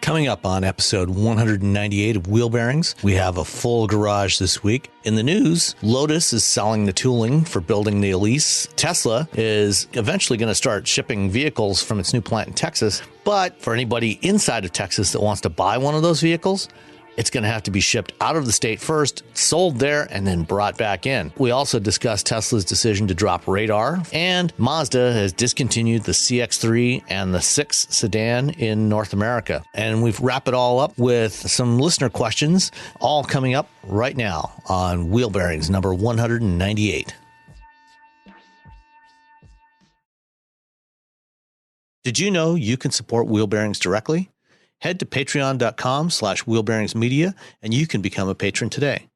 Coming up on episode 198 of Wheel Bearings, we have a full garage this week. In the news, Lotus is selling the tooling for building the Elise. Tesla is eventually going to start shipping vehicles from its new plant in Texas. But for anybody inside of Texas that wants to buy one of those vehicles, it's going to have to be shipped out of the state first, sold there, and then brought back in. We also discussed Tesla's decision to drop radar, and Mazda has discontinued the CX-3 and the 6 sedan in North America. And we've wrapped it all up with some listener questions, all coming up right now on Wheel Bearings number 198. Did you know you can support Wheel Bearings directly? Head to patreon.com/wheelbearingsmedia and you can become a patron today.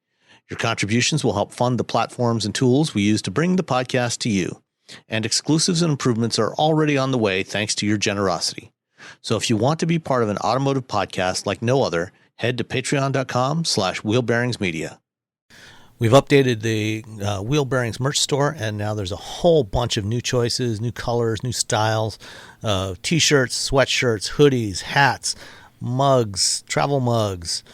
Your contributions will help fund the platforms and tools we use to bring the podcast to you. And exclusives and improvements are already on the way thanks to your generosity. So if you want to be part of an automotive podcast like no other, head to patreon.com/wheelbearingsmedia. We've updated the Wheel Bearings merch store, and now there's a whole bunch of new choices, new colors, new styles, t-shirts, sweatshirts, hoodies, hats, mugs, travel mugs,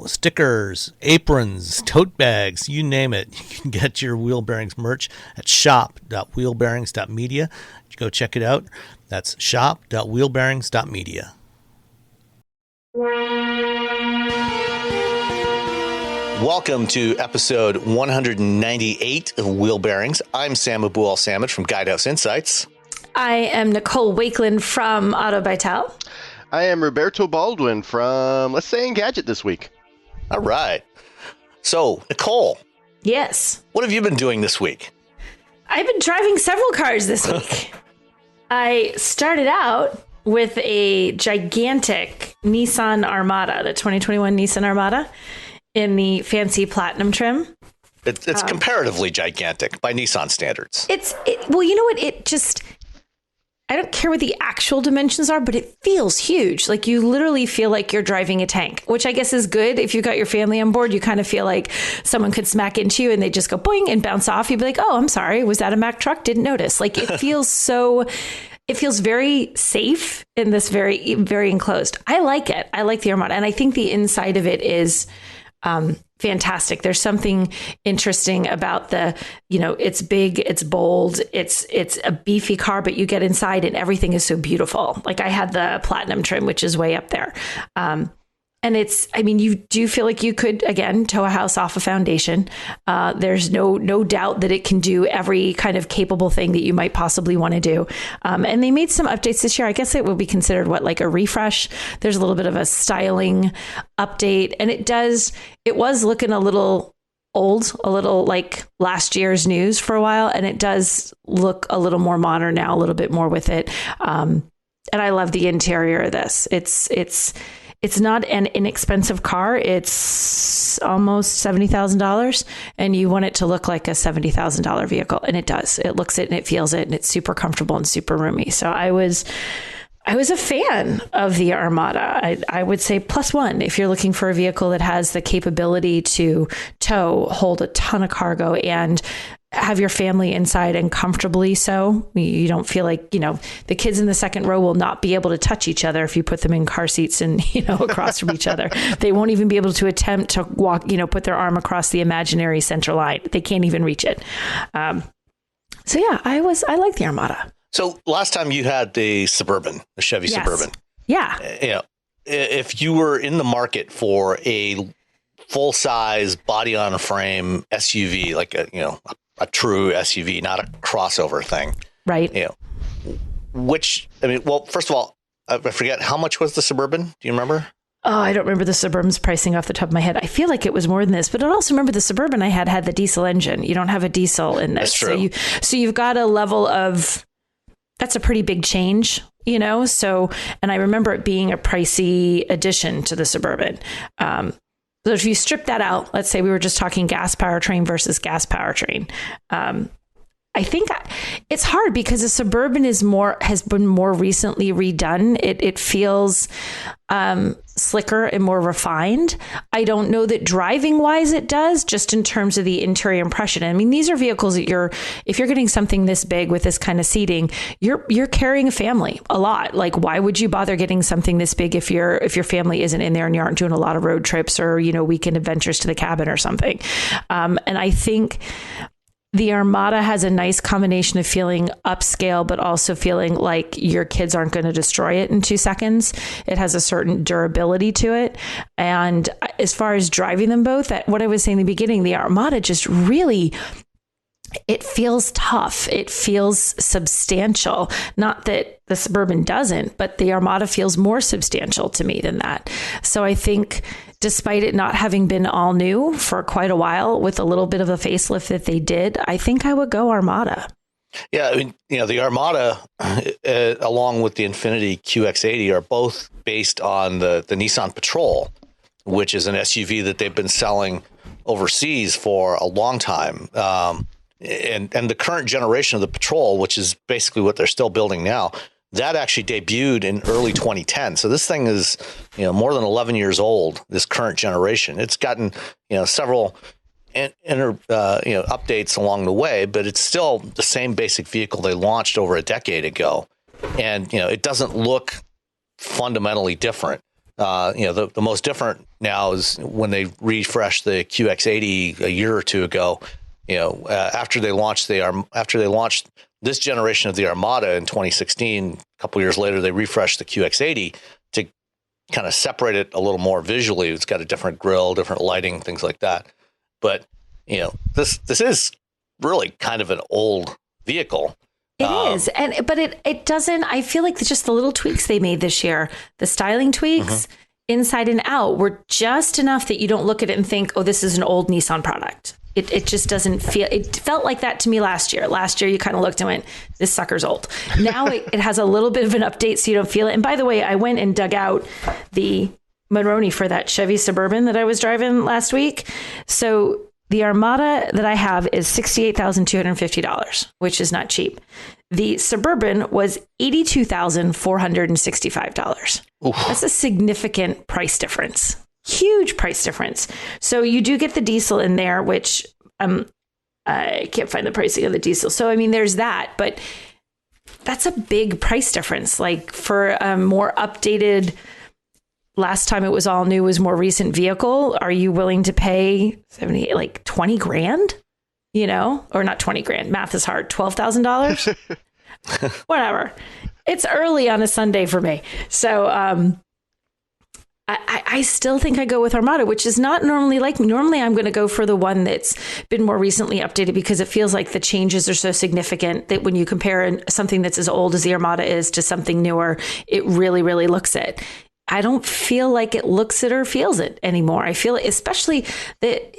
stickers, aprons, tote bags, you name it. You can get your Wheel Bearings merch at shop.wheelbearings.media. Go check it out. That's shop.wheelbearings.media. Welcome to episode 198 of Wheel Bearings. I'm Sam Abu-Al-Samad from Guidehouse Insights. I am Nicole Wakeland from Auto Vital. I am Roberto Baldwin from Let's Say Engadget this week. All right. So, Nicole. Yes. What have you been doing this week? I've been driving several cars this week. I started out with a gigantic Nissan Armada, the 2021 Nissan Armada, in the fancy platinum trim. It's comparatively gigantic by Nissan standards. Well, you know what? I don't care what the actual dimensions are, but it feels huge. Like you literally feel like you're driving a tank, which I guess is good. If you've got your family on board, you kind of feel like someone could smack into you and they just go boing and bounce off. You'd be like, oh, I'm sorry. Was that a Mack truck? Didn't notice. Like it feels it feels very safe in this very, very enclosed. I like it. I like the Armada. And I think the inside of it is fantastic. There's something interesting about it's big, it's bold, it's a beefy car, but you get inside and everything is so beautiful. Like I had the platinum trim, which is way up there. And you do feel like you could, again, tow a house off a foundation. There's no doubt that it can do every kind of capable thing that you might possibly want to do. And they made some updates this year. I guess it would be considered like a refresh. There's a little bit of a styling update. And it was looking a little old, a little like last year's news for a while. And it does look a little more modern now, a little bit more with it. And I love the interior of this. It's not an inexpensive car. It's almost $70,000 and you want it to look like a $70,000 vehicle. And it does. It looks it and it feels it and it's super comfortable and super roomy. So I was a fan of the Armada. I would say +1 if you're looking for a vehicle that has the capability to tow, hold a ton of cargo and have your family inside and comfortably so. You don't feel like, the kids in the second row will not be able to touch each other if you put them in car seats and, across from each other. They won't even be able to attempt to walk, put their arm across the imaginary center line. They can't even reach it. I like the Armada. So last time you had the Suburban, the Chevy Suburban. Yeah. If you were in the market for a full-size body-on-a-frame SUV, like a true SUV, not a crossover thing. Right. First of all, I forget, how much was the Suburban? Do you remember? Oh, I don't remember the Suburban's pricing off the top of my head. I feel like it was more than this, but I also remember the Suburban I had the diesel engine. You don't have a diesel in this. That's true. So you've got a level of, that's a pretty big change, so, and I remember it being a pricey addition to the Suburban. So if you strip that out, let's say we were just talking gas powertrain versus gas powertrain. I think it's hard because the Suburban has been more recently redone. It feels slicker and more refined. I don't know that driving wise it does, just in terms of the interior impression. I mean, these are vehicles that if you're getting something this big with this kind of seating, you're carrying a family a lot. Like, why would you bother getting something this big if your family isn't in there and you aren't doing a lot of road trips or, weekend adventures to the cabin or something? And I think the Armada has a nice combination of feeling upscale, but also feeling like your kids aren't going to destroy it in 2 seconds. It has a certain durability to it. And as far as driving them both, what I was saying in the beginning, the Armada just really, it feels tough. It feels substantial. Not that the Suburban doesn't, but the Armada feels more substantial to me than that. So I think, despite it not having been all new for quite a while, with a little bit of a facelift that they did, I think I would go Armada. Yeah, I mean, the Armada, along with the Infiniti QX80, are both based on the Nissan Patrol, which is an SUV that they've been selling overseas for a long time. And the current generation of the Patrol, which is basically what they're still building now, that actually debuted in early 2010. So this thing is, more than 11 years old, this current generation. It's gotten, several updates along the way, but it's still the same basic vehicle they launched over a decade ago. And, it doesn't look fundamentally different. The most different now is when they refreshed the QX80 a year or two ago. After they launched this generation of the Armada in 2016, a couple years later, they refreshed the QX80 to kind of separate it a little more visually. It's got a different grille, different lighting, things like that. But, this is really kind of an old vehicle. It is. But it doesn't, I feel like just the little tweaks they made this year, the styling tweaks inside and out, were just enough that you don't look at it and think, oh, this is an old Nissan product. It just doesn't feel, it felt like that to me last year. Last year, you kind of looked and went, this sucker's old. Now it has a little bit of an update so you don't feel it. And by the way, I went and dug out the Monroney for that Chevy Suburban that I was driving last week. So the Armada that I have is $68,250, which is not cheap. The Suburban was $82,465. That's a significant price difference. Huge price difference. So you do get the diesel in there, which I can't find the pricing of the diesel. So, I mean, there's that, but that's a big price difference. Like, for a more updated, last time it was all new, was more recent vehicle, are you willing to pay 20 grand, or not 20 grand, math is hard, $12,000, whatever. It's early on a Sunday for me. So, I still think I go with Armada, which is not normally like me. Normally, I'm going to go for the one that's been more recently updated because it feels like the changes are so significant that when you compare something that's as old as the Armada is to something newer, it really, really looks it. I don't feel like it looks it or feels it anymore. I feel, especially that,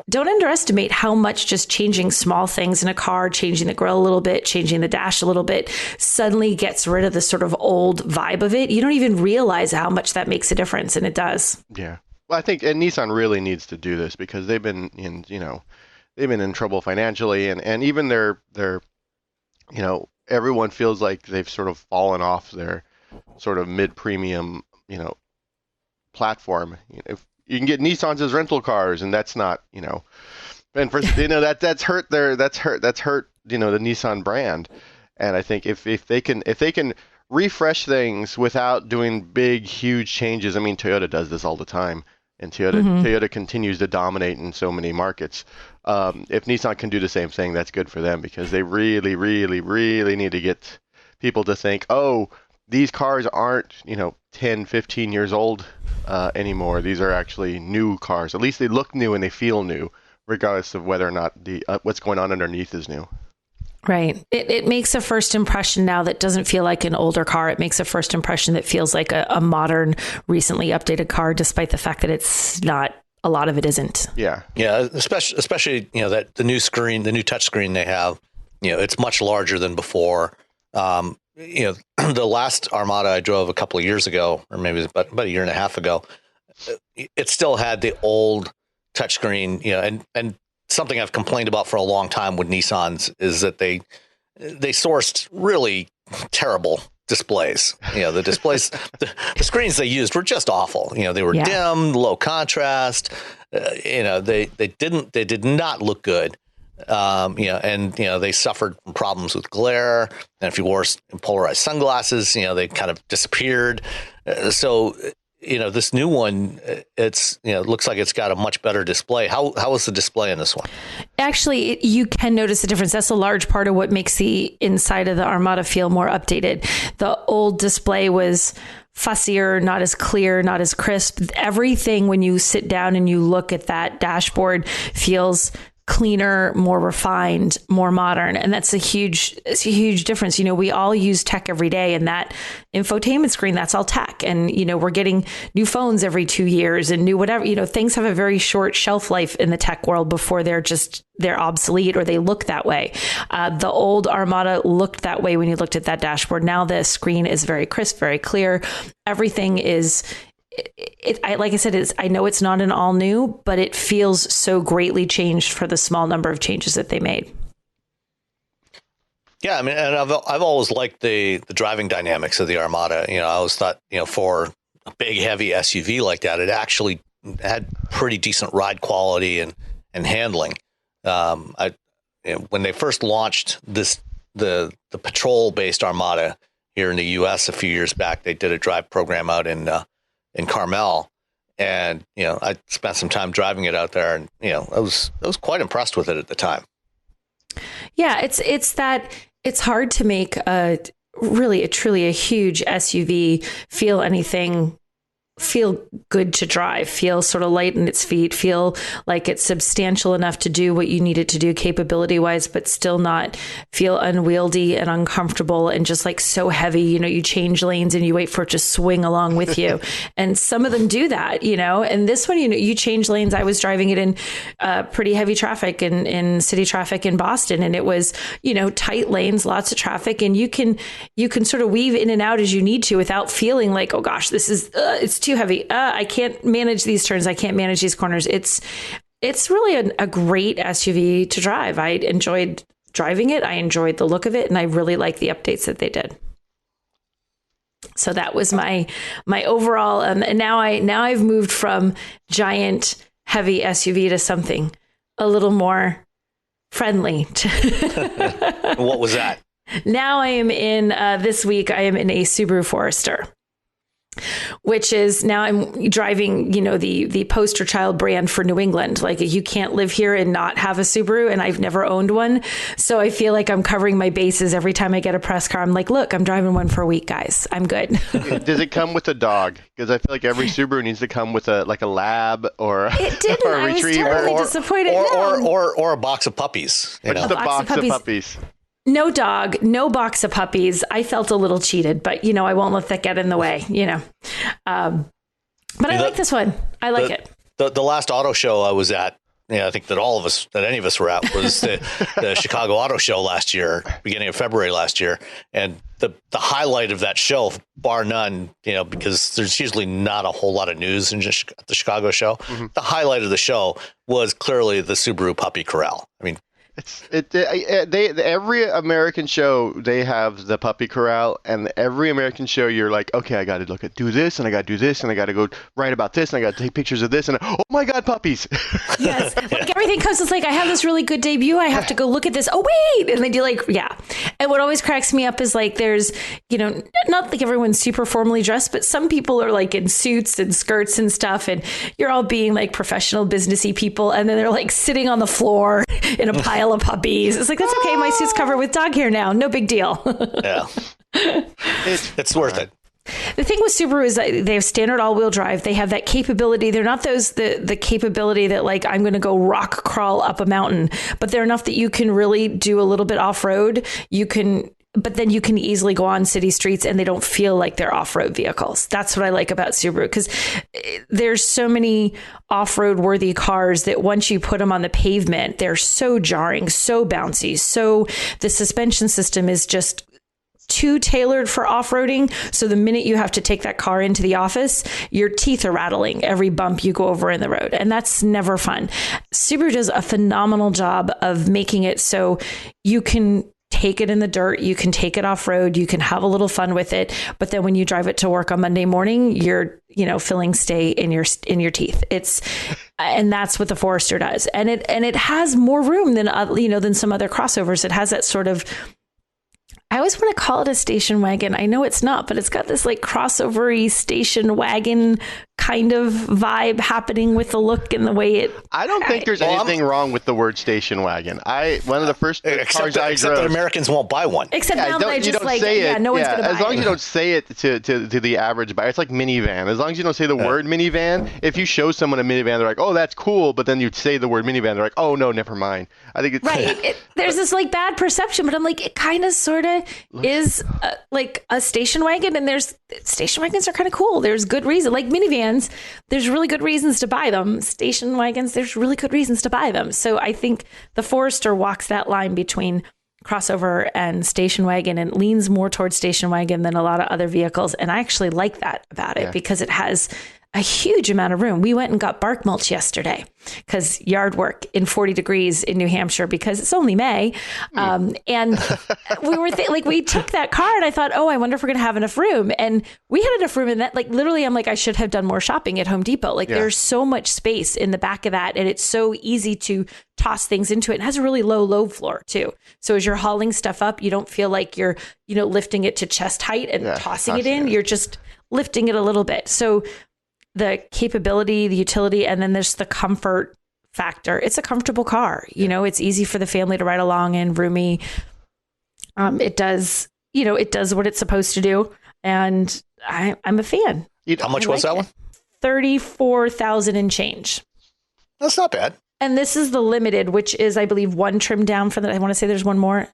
don't underestimate how much just changing small things in a car, changing the grille a little bit, changing the dash a little bit, suddenly gets rid of the sort of old vibe of it. You don't even realize how much that makes a difference, and it does. Yeah. Well, I think, and Nissan really needs to do this because they've been in trouble financially, and even their everyone feels like they've sort of fallen off their sort of mid-premium, platform. If you can get Nissans as rental cars, and that's not, and for that's hurt the Nissan brand. And I think if they can refresh things without doing big, huge changes. I mean, Toyota does this all the time, and Toyota continues to dominate in so many markets. If Nissan can do the same thing, that's good for them, because they really, really, really need to get people to think, oh, these cars aren't, 10, 15 years old anymore. These are actually new cars. At least they look new and they feel new, regardless of whether or not the what's going on underneath is new. Right. It makes a first impression now that doesn't feel like an older car. It makes a first impression that feels like a modern, recently updated car, despite the fact that it's not. A lot of it isn't. Yeah. Especially that the new screen, the new touch screen they have, it's much larger than before. The last Armada I drove a couple of years ago, or maybe about a year and a half ago, it still had the old touchscreen, and something I've complained about for a long time with Nissans is that they sourced really terrible displays. The displays, the screens they used were just awful. They were dim, low contrast. They did not look good. They suffered from problems with glare. And if you wore polarized sunglasses, they kind of disappeared. This new one, it looks like it's got a much better display. How was the display in this one? Actually, you can notice a difference. That's a large part of what makes the inside of the Armada feel more updated. The old display was fussier, not as clear, not as crisp. Everything, when you sit down and you look at that dashboard, feels cleaner, more refined, more modern. And that's a huge difference. We all use tech every day, and that infotainment screen, that's all tech. And, we're getting new phones every 2 years and new whatever, things have a very short shelf life in the tech world before they're obsolete or they look that way. The old Armada looked that way when you looked at that dashboard. Now the screen is very crisp, very clear. Everything is like I said, I know it's not an all new, but it feels so greatly changed for the small number of changes that they made. Yeah, and I've always liked the driving dynamics of the Armada. I always thought, for a big, heavy SUV like that, it actually had pretty decent ride quality and handling. When they first launched the patrol-based Armada here in the U.S. a few years back, they did a drive program out in Carmel, and I spent some time driving it out there, and I was quite impressed with it at the time. Yeah, it's hard to make truly a huge SUV feel good to drive, feel sort of light in its feet, feel like it's substantial enough to do what you need it to do capability wise, but still not feel unwieldy and uncomfortable and just like so heavy. You change lanes and you wait for it to swing along with you. And some of them do that, and this one, you change lanes. I was driving it in pretty heavy traffic in city traffic in Boston, and it was, tight lanes, lots of traffic, and you can sort of weave in and out as you need to without feeling like, oh gosh, this is, it's too heavy. I can't manage these turns. I can't manage these corners. It's really a great SUV to drive. I enjoyed driving it. I enjoyed the look of it, and I really like the updates that they did. So that was my overall. And now I've moved from giant heavy SUV to something a little more friendly. What was that? Now I am in this week. I am in a Subaru Forester, which is now I'm driving, the poster child brand for New England. Like, you can't live here and not have a Subaru, and I've never owned one. So I feel like I'm covering my bases every time I get a press car. I'm like, look, I'm driving one for a week, guys. I'm good. Does it come with a dog? Because I feel like every Subaru needs to come with a lab or it didn't. or a retriever. I was totally disappointed. Or a box of puppies. Just a box of puppies. No dog, no box of puppies. I felt a little cheated, but I won't let that get in the way, But I like this one. I like it. The last auto show I was at, I think that any of us were at, was the Chicago Auto Show last year, beginning of February last year. And the highlight of that show, bar none, because there's usually not a whole lot of news in just the Chicago show. Mm-hmm. The highlight of the show was clearly the Subaru Puppy Corral. I mean, every American show, they have the puppy corral, and every American show you're like, okay, I got to do this, and I got to do this, and I got to go write about this, and I got to take pictures of this, and oh my God, puppies. Yes. Like everything comes, it's like, I have this really good debut. I have to go look at this. Oh, wait. And they do yeah. And what always cracks me up is like, there's, not like everyone's super formally dressed, but some people are like in suits and skirts and stuff. And you're all being like professional businessy people. And then they're like sitting on the floor in a pile of puppies. It's like, that's okay. My suit's covered with dog hair now. No big deal. Yeah. It's worth it. The thing with Subaru is that they have standard all-wheel drive. They have that capability. They're not the capability that like, I'm going to go rock crawl up a mountain, but they're enough that you can really do a little bit off-road. But then you can easily go on city streets and they don't feel like they're off-road vehicles. That's what I like about Subaru, because there's so many off-road worthy cars that once you put them on the pavement, they're so jarring, so bouncy. So the suspension system is just too tailored for off-roading. So the minute you have to take that car into the office, your teeth are rattling every bump you go over in the road. And that's never fun. Subaru does a phenomenal job of making it so you can take it in the dirt, you can take it off road, you can have a little fun with it. But then when you drive it to work on Monday morning, your fillings stay in your teeth. And that's what the Forester does. And it has more room than some other crossovers. It has that sort of, I always want to call it a station wagon. I know it's not, but it's got this like crossover-y station wagon kind of vibe happening with the look and the way it. I don't think there's anything wrong with the word station wagon. One of the first cars I drove. Except that Americans won't buy one. Except now that I just like, no one's going to buy it. As long as you don't say it to the average buyer, it's like minivan. As long as you don't say the word minivan, if you show someone a minivan, they're like, oh, that's cool. But then you say the word minivan, they're like, oh, no, never mind. I think it's right. There's this like bad perception, but I'm like, it kind of sort of is like a station wagon, and station wagons are kind of cool. There's good reason. Like minivans, there's really good reasons to buy them. Station wagons, there's really good reasons to buy them. So I think the Forester walks that line between crossover and station wagon and leans more towards station wagon than a lot of other vehicles. And I actually like that about it because it has a huge amount of room. We went and got bark mulch yesterday because yard work in 40 degrees in New Hampshire because it's only May. And we were we took that car and I thought, oh, I wonder if we're going to have enough room. And we had enough room in that. Like literally, I'm like, I should have done more shopping at Home Depot. There's so much space in the back of that. And it's so easy to toss things into it. It has a really low load floor too. So as you're hauling stuff up, you don't feel like you're, lifting it to chest height and tossing it in. You're just lifting it a little bit. So the capability, the utility, and then there's the comfort factor. It's a comfortable car. It's easy for the family to ride along in, roomy. It does, it does what it's supposed to do. And I'm a fan. How much was that one? 34,000 and change. That's not bad. And this is the limited, which is, I believe, one trim down from that. I want to say there's one more.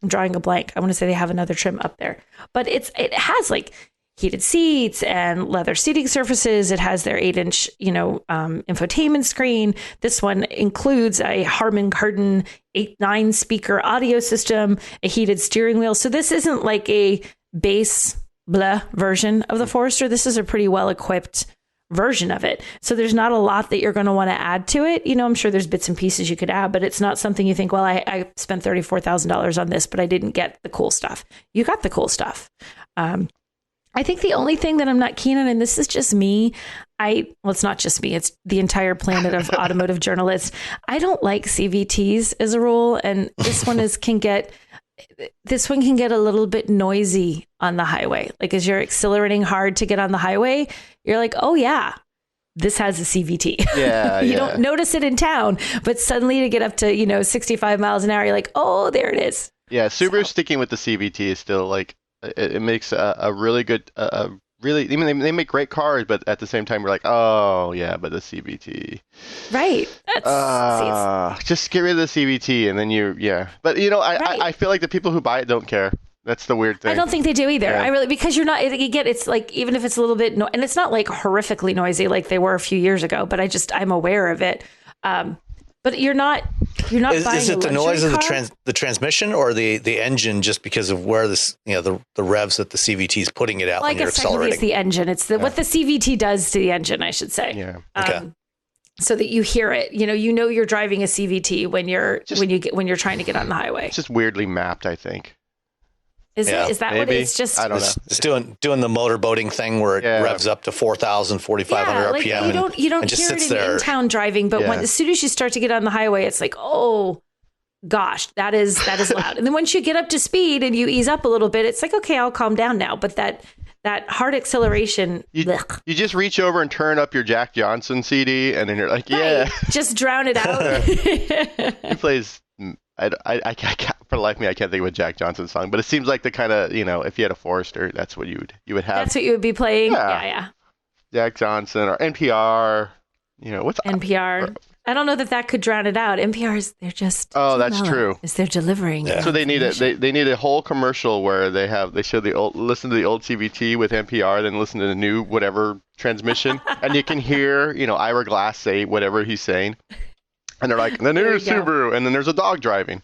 I'm drawing a blank. I want to say they have another trim up there, but it has like heated seats and leather seating surfaces. It has their 8-inch, infotainment screen. This one includes a Harman Kardon 8.9 speaker audio system, a heated steering wheel. So this isn't like a base blah version of the Forester. This is a pretty well equipped version of it. So there's not a lot that you're going to want to add to it. I'm sure there's bits and pieces you could add, but it's not something you think, well, I spent $34,000 on this, but I didn't get the cool stuff. You got the cool stuff. I think the only thing that I'm not keen on, and this is just me, it's not just me, it's the entire planet of automotive journalists. I don't like CVTs as a rule. And this one can get a little bit noisy on the highway. Like as you're accelerating hard to get on the highway, you're like, oh yeah, this has a CVT. Yeah. You don't notice it in town, but suddenly to get up to, 65 miles an hour, you're like, oh, there it is. Yeah. Subaru sticking with the CVT is still like, it makes a really good, they make great cars, but at the same time, we're like, oh, yeah, but the CVT. Right. Just get rid of the CVT and then But, I feel like the people who buy it don't care. That's the weird thing. I don't think they do either. Yeah. Because you're not, it's like, even if it's a little bit, and it's not like horrifically noisy like they were a few years ago, but I'm aware of it. But you're not buying is it the noise car? of the transmission or the engine just because of where this the revs that the CVT is putting it out when you're accelerating? It's the engine. It's what the CVT does to the engine, I should say. Yeah. Okay. So that you hear it. You're driving a CVT when you're trying to get on the highway. It's just weirdly mapped, I think. Is that what it's just? I don't know. It's doing the motorboating thing where it revs up to 4,000, 4,500 RPM. You don't just hear sits it there. in town driving, but as soon as you start to get on the highway, it's like, oh gosh, that is loud. And then once you get up to speed and you ease up a little bit, it's like, okay, I'll calm down now. But that hard acceleration, you just reach over and turn up your Jack Johnson CD, and then you're like, just drown it out. He plays. I can't, for the life of me, I can't think of a Jack Johnson song, but it seems like the kind of, if you had a Forester, that's what you would have. That's what you would be playing. Yeah. Jack Johnson or NPR, what's NPR. I don't know that could drown it out. NPRs, they're just that's true. They're delivering. Yeah. So they need they need a whole commercial where they show listen to the old CVT with NPR, then listen to the new whatever transmission, and you can hear Ira Glass say whatever he's saying. And they're like, the new Subaru, and then there's a dog driving.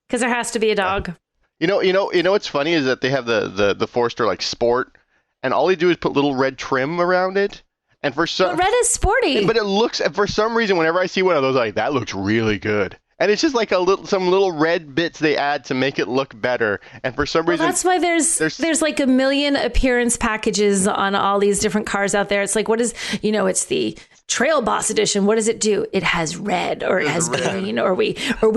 Because there has to be a dog. What's funny is that they have the Forester like Sport, and all they do is put little red trim around it. And for some, but red is sporty. But it looks, for some reason, whenever I see one of those, like that looks really good. And it's just like some little red bits they add to make it look better. And for some reason, that's why there's like a million appearance packages on all these different cars out there. It's like, what is, it's the Trail Boss edition. What does it do? It has red, or it has green, or we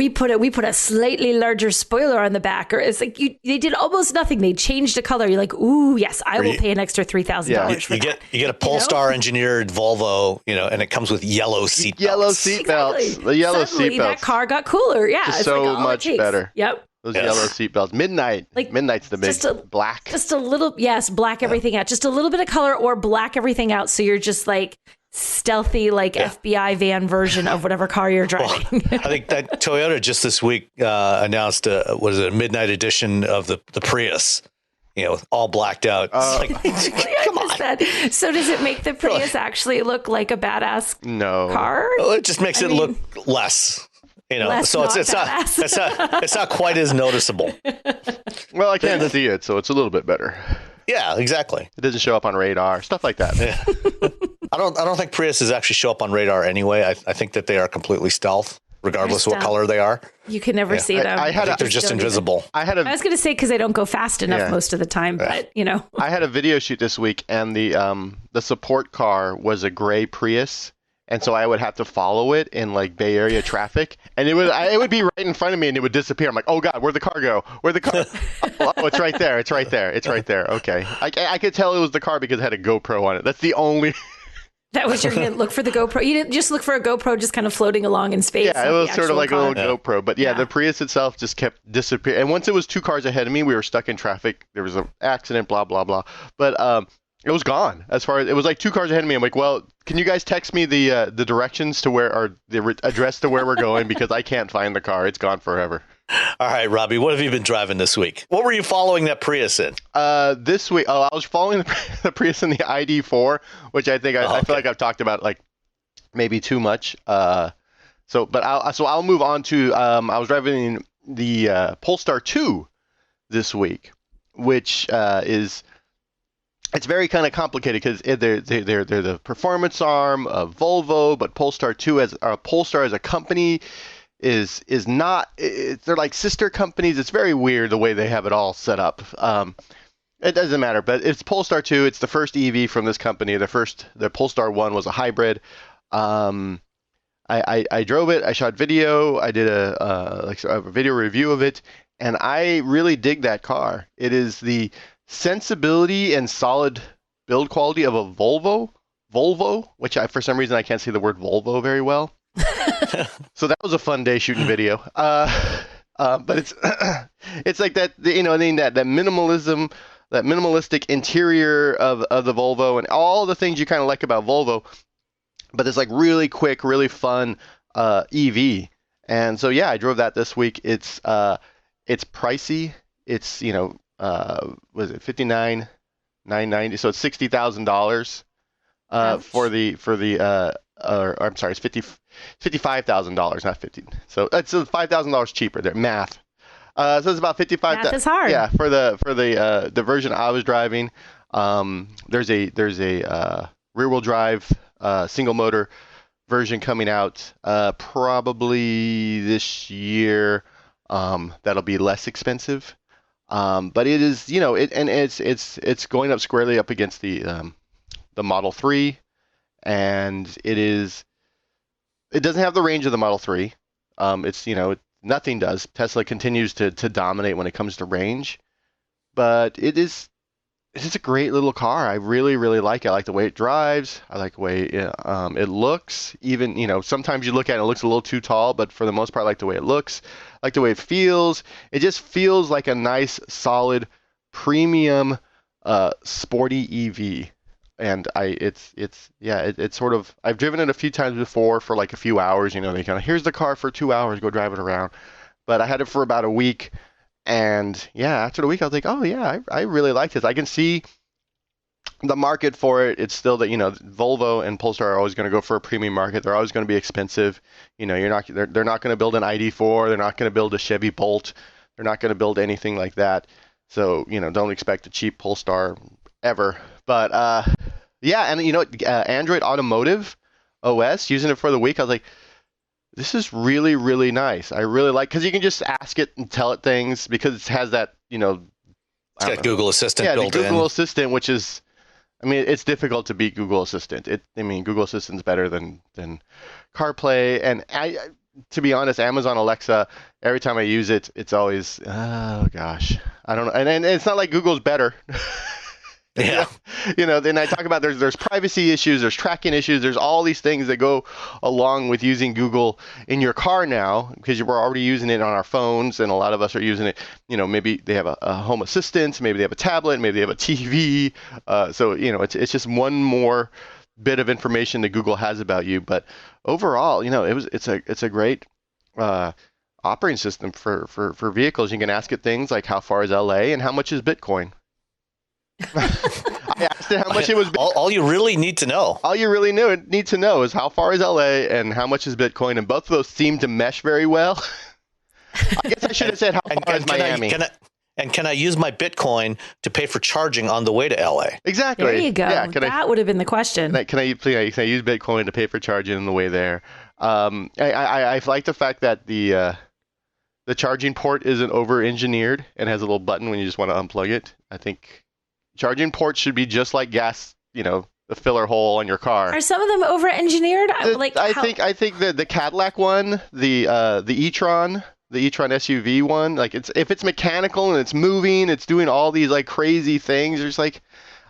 put a slightly larger spoiler on the back, or it's like they did almost nothing. They changed the color. You're like, ooh, yes, I will pay an extra $3,000. You get a Polestar engineered Volvo, and it comes with yellow seat belts. Yellow seat belts. Exactly. The yellow Suddenly, seat belts. That car got cooler. Yeah, Just it's so like all much it takes. better. Yep. Those yellow seat belts. Midnight. Midnight's the big black. Just a little, black everything out. Just a little bit of color, or black everything out. So you're just like stealthy, like FBI van version of whatever car you're driving. Well, I think that Toyota just this week announced a midnight edition of the Prius, all blacked out. Come on. So does it make the Prius actually look like a badass car? Well, it just makes it look less. So it's not quite as noticeable. Well, I can't see it, so it's a little bit better. Yeah, exactly. It doesn't show up on radar, stuff like that. Yeah. I don't think Priuses actually show up on radar anyway. I think that they are completely stealth, regardless of what color they are. You can never see them. I think they're just invisible. I was going to say because they don't go fast enough most of the time, but I had a video shoot this week, and the support car was a gray Prius. And so I would have to follow it in like Bay Area traffic, and it would be right in front of me, and it would disappear. I'm like, oh God, where'd the car go? Where'd the car? Oh, it's right there. It's right there. It's right there. Okay, I could tell it was the car because it had a GoPro on it. That's the only. That was your hint. Look for the GoPro. You didn't just look for a GoPro just kind of floating along in space. Yeah, it was sort of like a little GoPro. But the Prius itself just kept disappearing. And once it was 2 cars ahead of me, we were stuck in traffic. There was an accident, blah, blah, blah. But it was gone. As far as it was like 2 cars ahead of me. I'm like, well, can you guys text me the directions to where, or the address to where we're going? Because I can't find the car. It's gone forever. All right, Robbie, what have you been driving this week? What were you following that Prius in? This week, I was following the Prius in the ID4, which I think I feel like I've talked about like maybe too much. I'll move on to I was driving the Polestar 2 this week, which is. It's very kind of complicated because they're the performance arm of Volvo, but Polestar as a company is not. They're like sister companies. It's very weird the way they have it all set up. It doesn't matter, but it's Polestar 2. It's the first EV from this company. The Polestar 1 was a hybrid. I drove it. I shot video. I did a video review of it, and I really dig that car. It is the sensibility and solid build quality of a Volvo, which for some reason I can't say the word Volvo very well. So that was a fun day shooting video. But it's like that, that minimalism, that minimalistic interior of the Volvo and all the things you kind of like about Volvo, but it's like really quick, really fun EV. And so I drove that this week. It's pricey. It's was it $59,990? So it's $60,000 I'm sorry, it's $55,000, not 50. So it's $5,000 cheaper there. Math. So it's about 55. Math is hard. Yeah, for the version I was driving, there's a rear wheel drive single motor version coming out probably this year. That'll be less expensive. But it is, it's going up squarely up against the Model 3, and it doesn't have the range of the Model 3. Nothing does. Tesla continues to dominate when it comes to range, but it's a great little car. I really, really like it. I like the way it drives. I like the way it looks. Even, sometimes you look at it, it looks a little too tall, but for the most part, I like the way it looks. I like the way it feels. It just feels like a nice, solid, premium, sporty EV. And it's sort of, I've driven it a few times before for like a few hours. They kind of, here's the car for 2 hours, go drive it around. But I had it for about a week. And after the week, I was like, oh yeah, I really like this. I can see the market for it. It's still that, Volvo and Polestar are always going to go for a premium market. They're always going to be expensive. They're not going to build an ID4. They're not going to build a Chevy Bolt. They're not going to build anything like that. So, don't expect a cheap Polestar ever. But yeah, and Android Automotive OS, using it for the week, I was like, this is really, really nice. I really like, because you can just ask it and tell it things, because it has that, it's got Google Assistant built in. Yeah, the Google Assistant, which is, it's difficult to beat Google Assistant. Google Assistant's better than CarPlay. And to be honest, Amazon Alexa, every time I use it, it's always, oh gosh, I don't know. And it's not like Google's better. Yeah. Then I talk about there's privacy issues, there's tracking issues, there's all these things that go along with using Google in your car now, because we're already using it on our phones, and a lot of us are using it. Maybe they have a home assistant, maybe they have a tablet, maybe they have a TV. So it's just one more bit of information that Google has about you. But overall, it's a great operating system for vehicles. You can ask it things like, how far is LA and how much is Bitcoin? I asked it how much it was. All you really need to know. All you really need to know is how far is LA and how much is Bitcoin, and both of those seem to mesh very well. I guess I should have said how far is Miami. Can I use my Bitcoin to pay for charging on the way to LA? Exactly. There you go. Yeah, that would have been the question. Can I use Bitcoin to pay for charging on the way there? I like the fact that the charging port isn't over-engineered and has a little button when you just want to unplug it. I think charging ports should be just like gas, the filler hole on your car. Are some of them over-engineered? I think the Cadillac one, the e-tron SUV one, like if it's mechanical and it's moving, it's doing all these like crazy things. There's like,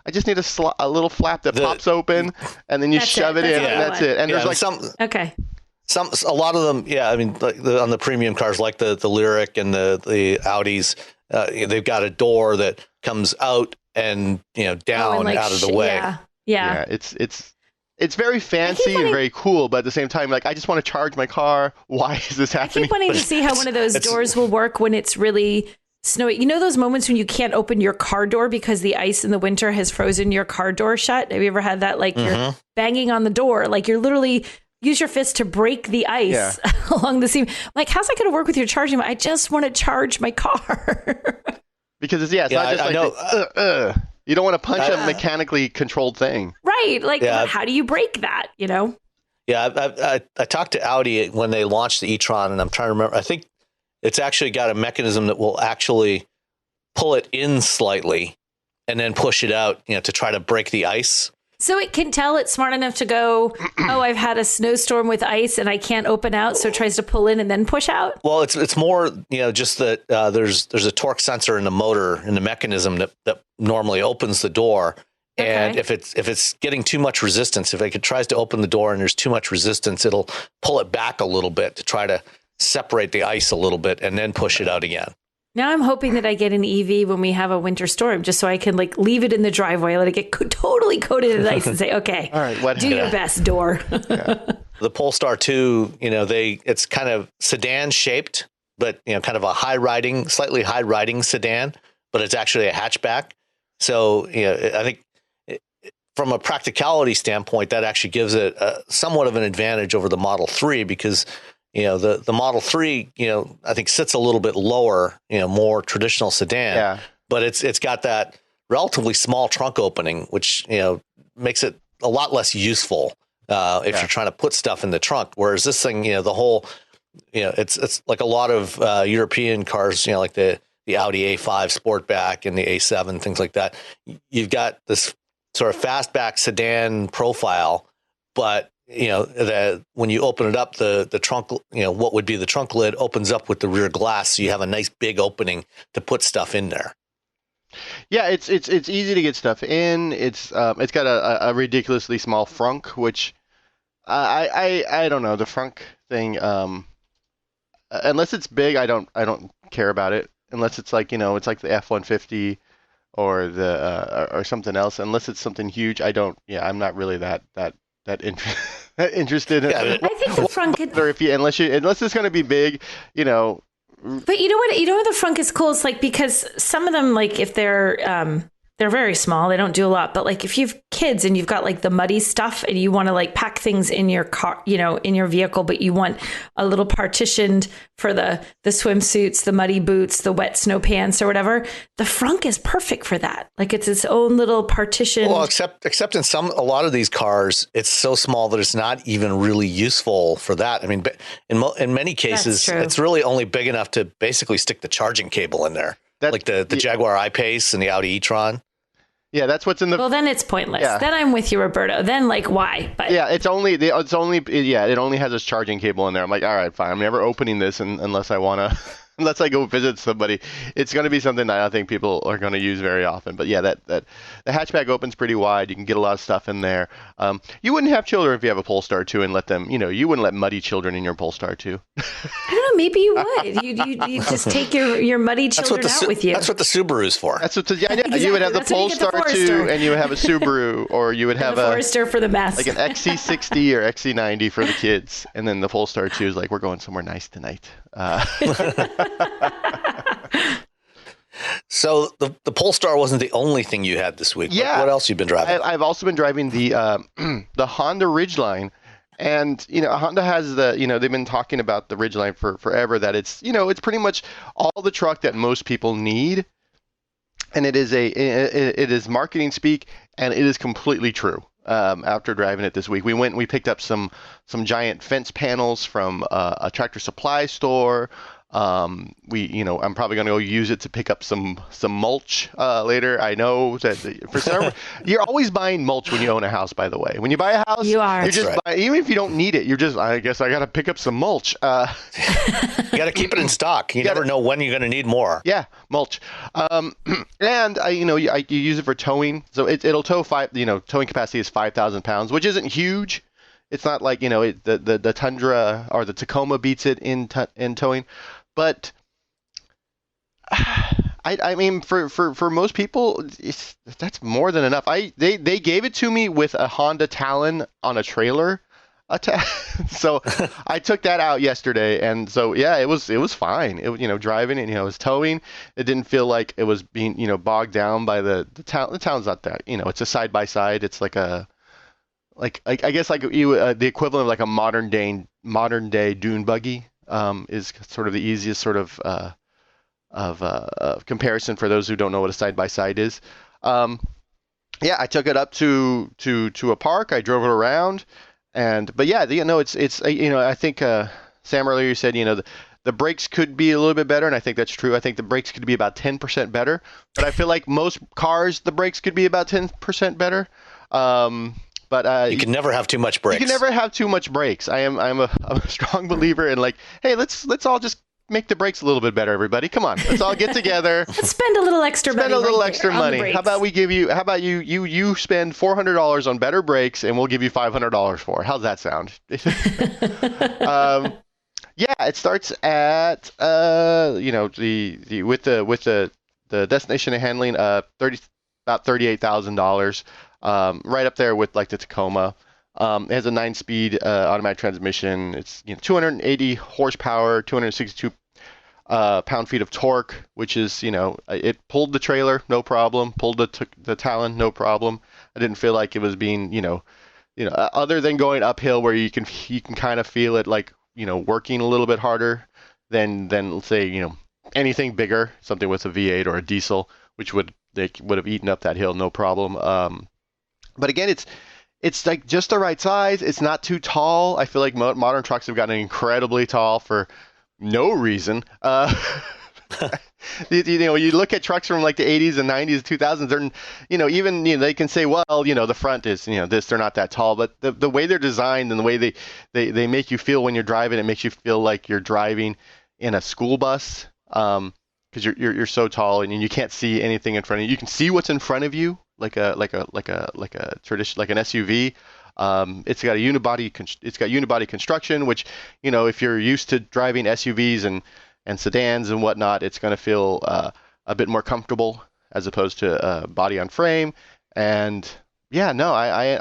I just need a little flap that pops open, and then you shove it in, and that's it. And there's like a lot of them. Yeah, on the premium cars, like the Lyriq and the Audis, they've got a door that comes out and down and out of the way. Yeah. It's very fancy and very cool, but at the same time, like, I just want to charge my car. Why is this happening? I keep wanting to see how one of those doors will work when it's really snowy. Those moments when you can't open your car door because the ice in the winter has frozen your car door shut? Have you ever had that? Like, you're banging on the door, like you're literally use your fist to break the ice along the seam. Like, how's that going to work with your charging? I just want to charge my car. Because it's not just like you don't want to punch a mechanically controlled thing. Right. Like, how do you break that, Yeah, I talked to Audi when they launched the e-tron, and I'm trying to remember. I think it's actually got a mechanism that will actually pull it in slightly and then push it out, to try to break the ice. So it can tell it's smart enough to go, oh, I've had a snowstorm with ice and I can't open out, so it tries to pull in and then push out? Well, it's more, just that there's a torque sensor in the motor, in the mechanism that normally opens the door. Okay. And if it's getting too much resistance, if it tries to open the door and there's too much resistance, it'll pull it back a little bit to try to separate the ice a little bit and then push it out again. Now I'm hoping that I get an EV when we have a winter storm, just so I can leave it in the driveway, let it get totally coated in ice and say, okay, all right, do your best, door. The Polestar 2, it's kind of sedan shaped, but, kind of a slightly high riding sedan, but it's actually a hatchback. So, I think from a practicality standpoint, that actually gives it somewhat of an advantage over the Model 3, because the Model 3, I think sits a little bit lower, more traditional sedan, but it's got that relatively small trunk opening, which, makes it a lot less useful if you're trying to put stuff in the trunk. Whereas this thing, the whole, it's like a lot of European cars, like the Audi A5 Sportback and the A7, things like that. You've got this sort of fastback sedan profile, but when you open it up, the trunk, what would be the trunk lid opens up with the rear glass, so you have a nice big opening to put stuff in there. Yeah, it's easy to get stuff in. It's got a ridiculously small frunk, which I don't know, the frunk thing. Unless it's big, I don't care about it. Unless it's like it's like the F-150 or the or something else. Unless it's something huge, I'm not really that interested in it. I think the front could, or unless it's going to be big, But you know what the front is cool? It's like, because some of them, like if they're they're very small. They don't do a lot. But like if you have kids and you've got like the muddy stuff and you want to like pack things in your car, you know, in your vehicle, but you want a little partitioned for the swimsuits, the muddy boots, the wet snow pants or whatever, the frunk is perfect for that. Like it's its own little partition. Well, except in a lot of these cars, it's so small that it's not even really useful for that. I mean, in many cases, it's really only big enough to basically stick the charging cable in there. Like the Jaguar I-Pace and the Audi e-tron. Yeah, that's what's in the. Well, then it's pointless. Yeah. Then I'm with you, Roberto. Then like, why? But yeah, it only has this charging cable in there. I'm like, all right, fine. I'm never opening this unless I want to. Unless I go visit somebody, it's going to be something that I don't think people are going to use very often. But yeah, that the hatchback opens pretty wide. You can get a lot of stuff in there. You wouldn't have children if you have a Polestar 2 and let them, you wouldn't let muddy children in your Polestar 2. I don't know. Maybe you would. You just take your muddy children out with you. That's what the Subaru's for. That's what. Exactly. You would have the Polestar 2 and you would have a Subaru, or you would have the Forester for the mess, like an XC60 or XC90 for the kids, and then the Polestar 2 is like, we're going somewhere nice tonight. So the Polestar wasn't the only thing you had this week. Yeah. What else you've been driving? I've also been driving the the Honda Ridgeline, and Honda has they've been talking about the Ridgeline for forever, that it's it's pretty much all the truck that most people need, and it is marketing speak, and it is completely true. After driving it this week, we picked up some giant fence panels from a Tractor Supply store. I'm probably going to go use it to pick up some mulch later. I know that for some you're always buying mulch when you own a house, by the way. When you buy a house, you're just buying, even if you don't need it, you're just, I guess I got to pick up some mulch. You got to keep it in stock. You never know when you're going to need more. Yeah, mulch. And you use it for towing. So it'll tow towing capacity is 5,000 pounds, which isn't huge. It's not like, the Tundra or the Tacoma beats it in towing. But I mean, for most people, that's more than enough. They gave it to me with a Honda Talon on a trailer. So I took that out yesterday, and so yeah, it was fine. It driving it, it was towing. It didn't feel like it was being bogged down by the Talon. The Talon's not that. It's a side by side. It's like I guess like the equivalent of like a modern day dune buggy. Is sort of the easiest sort of comparison for those who don't know what a side-by-side is. Yeah, I took it up to a park. I drove it around, but yeah, it's I think Sam earlier said the brakes could be a little bit better, and I think that's true. I think the brakes could be about 10% better, but I feel like most cars the brakes could be about 10% better. But you can never have too much brakes. You can never have too much brakes. I'm a strong believer in like, hey, let's all just make the brakes a little bit better, everybody. Come on, let's all get together. Let's spend a little extra money. How about you spend $400 on better brakes, and we'll give you $500 for it. How's that sound? Yeah, it starts at with the destination and handling about $38,000. Right up there with like the Tacoma. It has a 9-speed automatic transmission. It's 280 horsepower, 262 pound-feet of torque, which is it pulled the trailer, no problem. Pulled the Talon, no problem. I didn't feel like it was being other than going uphill where you can kind of feel it like working a little bit harder than let's say anything bigger, something with a V8 or a diesel, which would have eaten up that hill, no problem. But again, it's like just the right size. It's not too tall. I feel like modern trucks have gotten incredibly tall for no reason. You look at trucks from like the 80s and 90s, 2000s. They're even they can say, well, the front is this. They're not that tall, but the way they're designed and the way they make you feel when you're driving, it makes you feel like you're driving in a school bus. Because you're so tall and you can't see anything in front of you. You can see what's in front of you. Like a tradition, like an SUV. It's got unibody construction, which if you're used to driving SUVs and sedans and whatnot, it's going to feel a bit more comfortable as opposed to body on frame. And yeah, no, I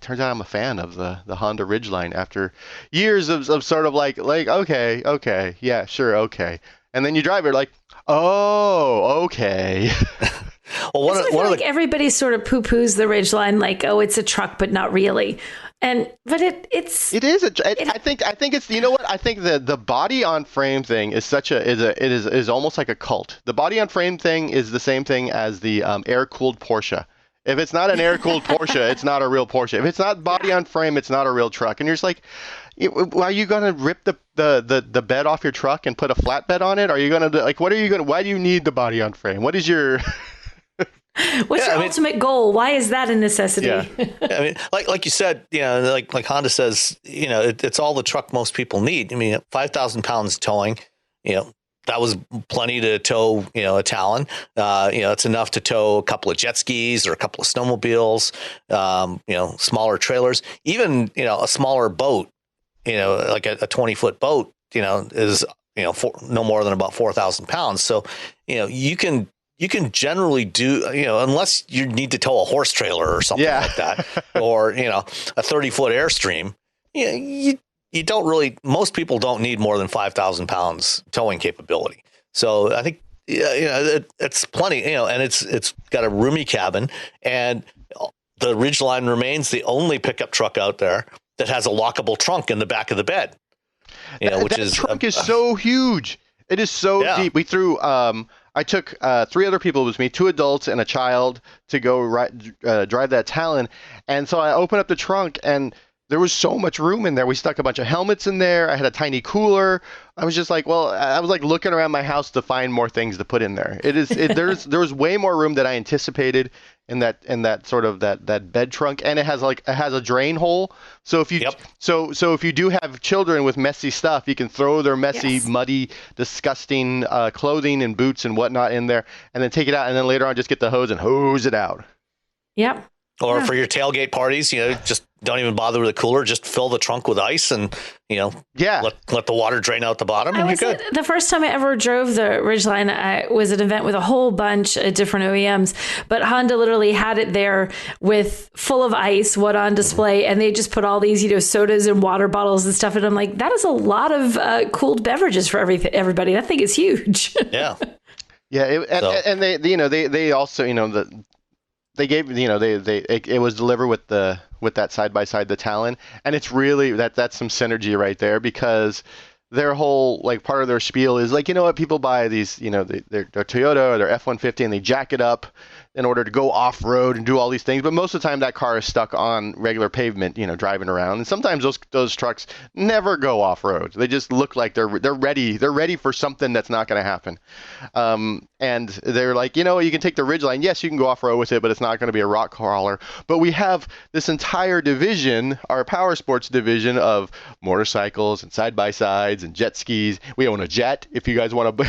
turns out I'm a fan of the Honda Ridgeline after years of sort of like okay, yeah, sure, okay, and then you drive it like, oh, okay. Well, I feel like everybody sort of poo-poos the Ridgeline, like, oh, it's a truck, but not really. But it is. I think it's, you know what? I think the body on frame thing is is almost like a cult. The body on frame thing is the same thing as the air-cooled Porsche. If it's not an air-cooled Porsche, it's not a real Porsche. If it's not body on frame, it's not a real truck. And you're just like, are you gonna rip the bed off your truck and put a flatbed on it? Are you gonna why do you need the body on frame? What is your What's your ultimate goal? Why is that a necessity? Yeah. I mean, like you said, like Honda says, it's all the truck most people need. I mean, 5,000 pounds towing, that was plenty to tow, a Talon. It's enough to tow a couple of jet skis or a couple of snowmobiles, smaller trailers, even, a smaller boat, like a 20-foot boat, is, no more than about 4,000 pounds. So, you can generally do, unless you need to tow a horse trailer or something like that, or, a 30-foot Airstream, you don't really, most people don't need more than 5,000 pounds towing capability. So I think, it's plenty, and it's got a roomy cabin, and the Ridgeline remains the only pickup truck out there that has a lockable trunk in the back of the bed. That trunk is so huge. It is so deep. We threw, I took 3 other people with me, 2 adults and a child, to go drive that Talon. And so I opened up the trunk, and there was so much room in there. We stuck a bunch of helmets in there. I had a tiny cooler. I was just like, I was like looking around my house to find more things to put in there. There was way more room than I anticipated in that sort of that bed trunk, and it has a drain hole. So if you so if you do have children with messy stuff, you can throw their messy, muddy, disgusting clothing and boots and whatnot in there, and then take it out, and then later on just get the hose and hose it out. Yep. Or for your tailgate parties, just don't even bother with a cooler. Just fill the trunk with ice and, let the water drain out the bottom. And you're good. The first time I ever drove the Ridgeline was an event with a whole bunch of different OEMs, but Honda literally had it there with full of ice, what on display, and they just put all these, sodas and water bottles and stuff. And I'm like, that is a lot of cooled beverages for everybody. That thing is huge. Yeah. Yeah. And they also, they gave, it was delivered with that side by side, the Talon, and it's really that's some synergy right there, because their whole part of their spiel is people buy these, their Toyota or their F-150 and they jack it up in order to go off road and do all these things, but most of the time that car is stuck on regular pavement, driving around, and sometimes those trucks never go off road. They just look like they're ready for something that's not going to happen. And they're like, you can take the Ridgeline. Yes, you can go off road with it, but it's not going to be a rock crawler. But we have this entire division, our power sports division, of motorcycles and side by sides and jet skis. We own a jet if you guys want to.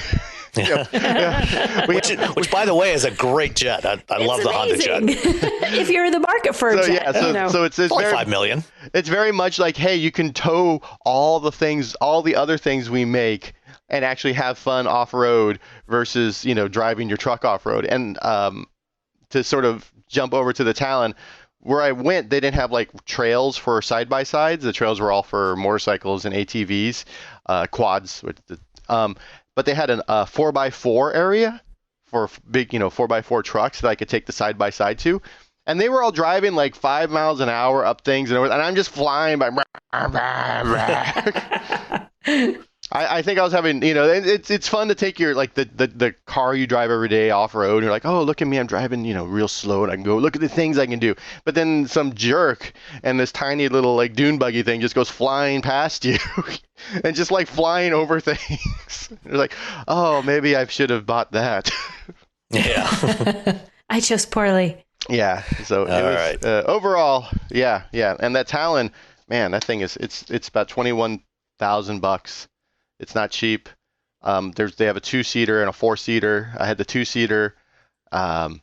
Which, by the way, is a great jet. I love the Honda jet. If you're in the market for a jet, so it's very, $5 million. It's very much like, hey, you can tow all the other things we make, and actually have fun off-road versus, driving your truck off-road. And to sort of jump over to the Talon, where I went, they didn't have trails for side-by-sides. The trails were all for motorcycles and ATVs, quads. But they had a 4x4 area for big, 4x4 trucks that I could take the side-by-side to. And they were all driving 5 miles an hour up things, and I'm just flying by. I think I was having, it's fun to take your, the car you drive every day off road. And you're like, oh, look at me, I'm driving, real slow, and I can go, look at the things I can do. But then some jerk and this tiny little dune buggy thing just goes flying past you and just flying over things. You're like, oh, maybe I should have bought that. Yeah. I chose poorly. Yeah. So overall, yeah. And that Talon, man, that thing it's about $21,000. It's not cheap. They have a 2-seater and a 4-seater. I had the 2-seater, about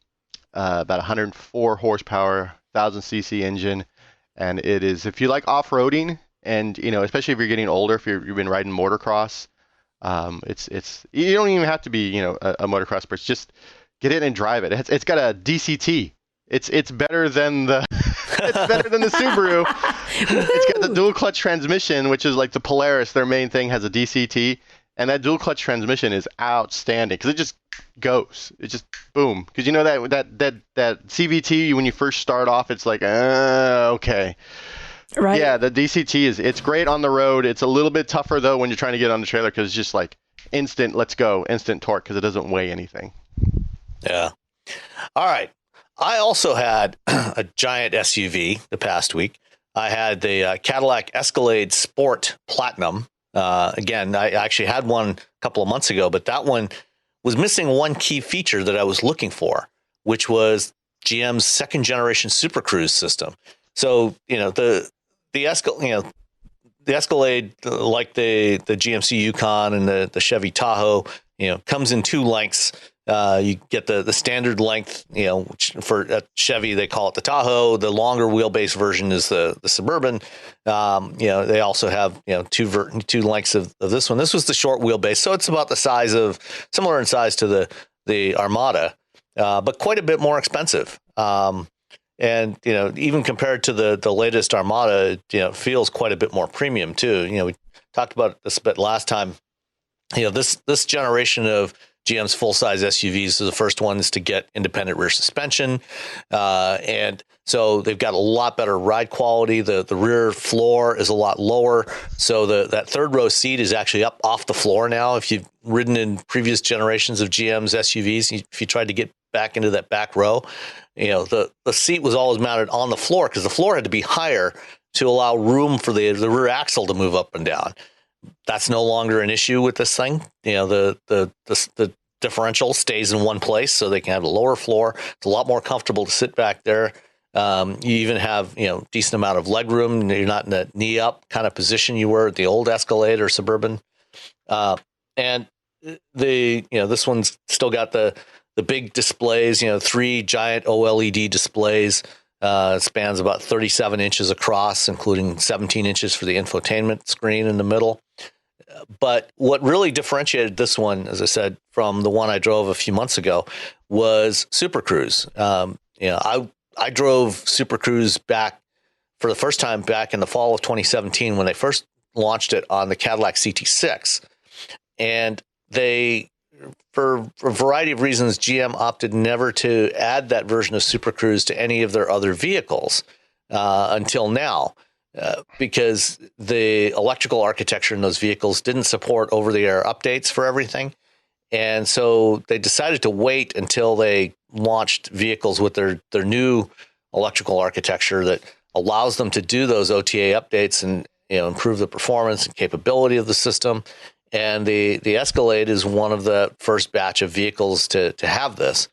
104 horsepower, 1,000 cc engine, and it is, if you like off-roading, and especially if you're getting older, if you've been riding motocross, it's you don't even have to be a motocross person. Just get in and drive it. It's got a DCT. It's better than the Subaru. It's got the dual clutch transmission, which is like the Polaris. Their main thing has a DCT, And that dual clutch transmission is outstanding because it just goes. It just boom. Because you know that CVT, when you first start off, it's like, okay. Right. Yeah, the DCT it's great on the road. It's a little bit tougher though when you're trying to get on the trailer because it's just like instant, let's go, instant torque because it doesn't weigh anything. Yeah. All right. I also had a giant SUV the past week. I had the Cadillac Escalade Sport Platinum. Again, I actually had one a couple of months ago, but that one was missing one key feature that I was looking for, which was GM's second generation Super Cruise system. So, the Escalade, like the GMC Yukon and the Chevy Tahoe, comes in two lengths. You get the standard length, which for Chevy, they call it the Tahoe. The longer wheelbase version is the Suburban. They also have, two lengths of this one. This was the short wheelbase. So it's about similar in size to the Armada, but quite a bit more expensive. And, even compared to the latest Armada, it feels quite a bit more premium too. We talked about this a bit last time. This generation of GM's full-size SUVs is the first ones to get independent rear suspension. And so they've got a lot better ride quality. The rear floor is a lot lower. So that third row seat is actually up off the floor now. If you've ridden in previous generations of GM's SUVs, if you tried to get back into that back row, the seat was always mounted on the floor because the floor had to be higher to allow room for the rear axle to move up and down. That's no longer an issue with this thing. The differential stays in one place, so they can have a lower floor. It's a lot more comfortable to sit back there. You even have decent amount of leg room. You're not in a knee up kind of position you were at the old Escalade or Suburban. And this one's still got the big displays. 3 giant OLED displays. Spans about 37 inches across, including 17 inches for the infotainment screen in the middle. But what really differentiated this one, as I said, from the one I drove a few months ago was Super Cruise. I drove Super Cruise back for the first time back in the fall of 2017 when they first launched it on the Cadillac CT6. And for a variety of reasons, GM opted never to add that version of Super Cruise to any of their other vehicles until now, because the electrical architecture in those vehicles didn't support over-the-air updates for everything. And so they decided to wait until they launched vehicles with their new electrical architecture that allows them to do those OTA updates and improve the performance and capability of the system. And the Escalade is one of the first batch of vehicles to have this.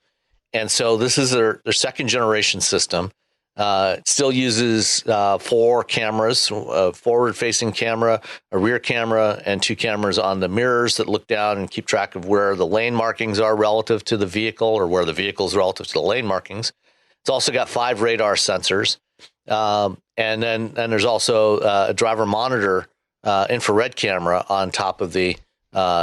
And so this is their second generation system. It still uses 4 cameras, a forward-facing camera, a rear camera, and 2 cameras on the mirrors that look down and keep track of where the lane markings are relative to the vehicle or where the vehicle is relative to the lane markings. It's also got 5 radar sensors. And then there's also a driver monitor infrared camera on top of the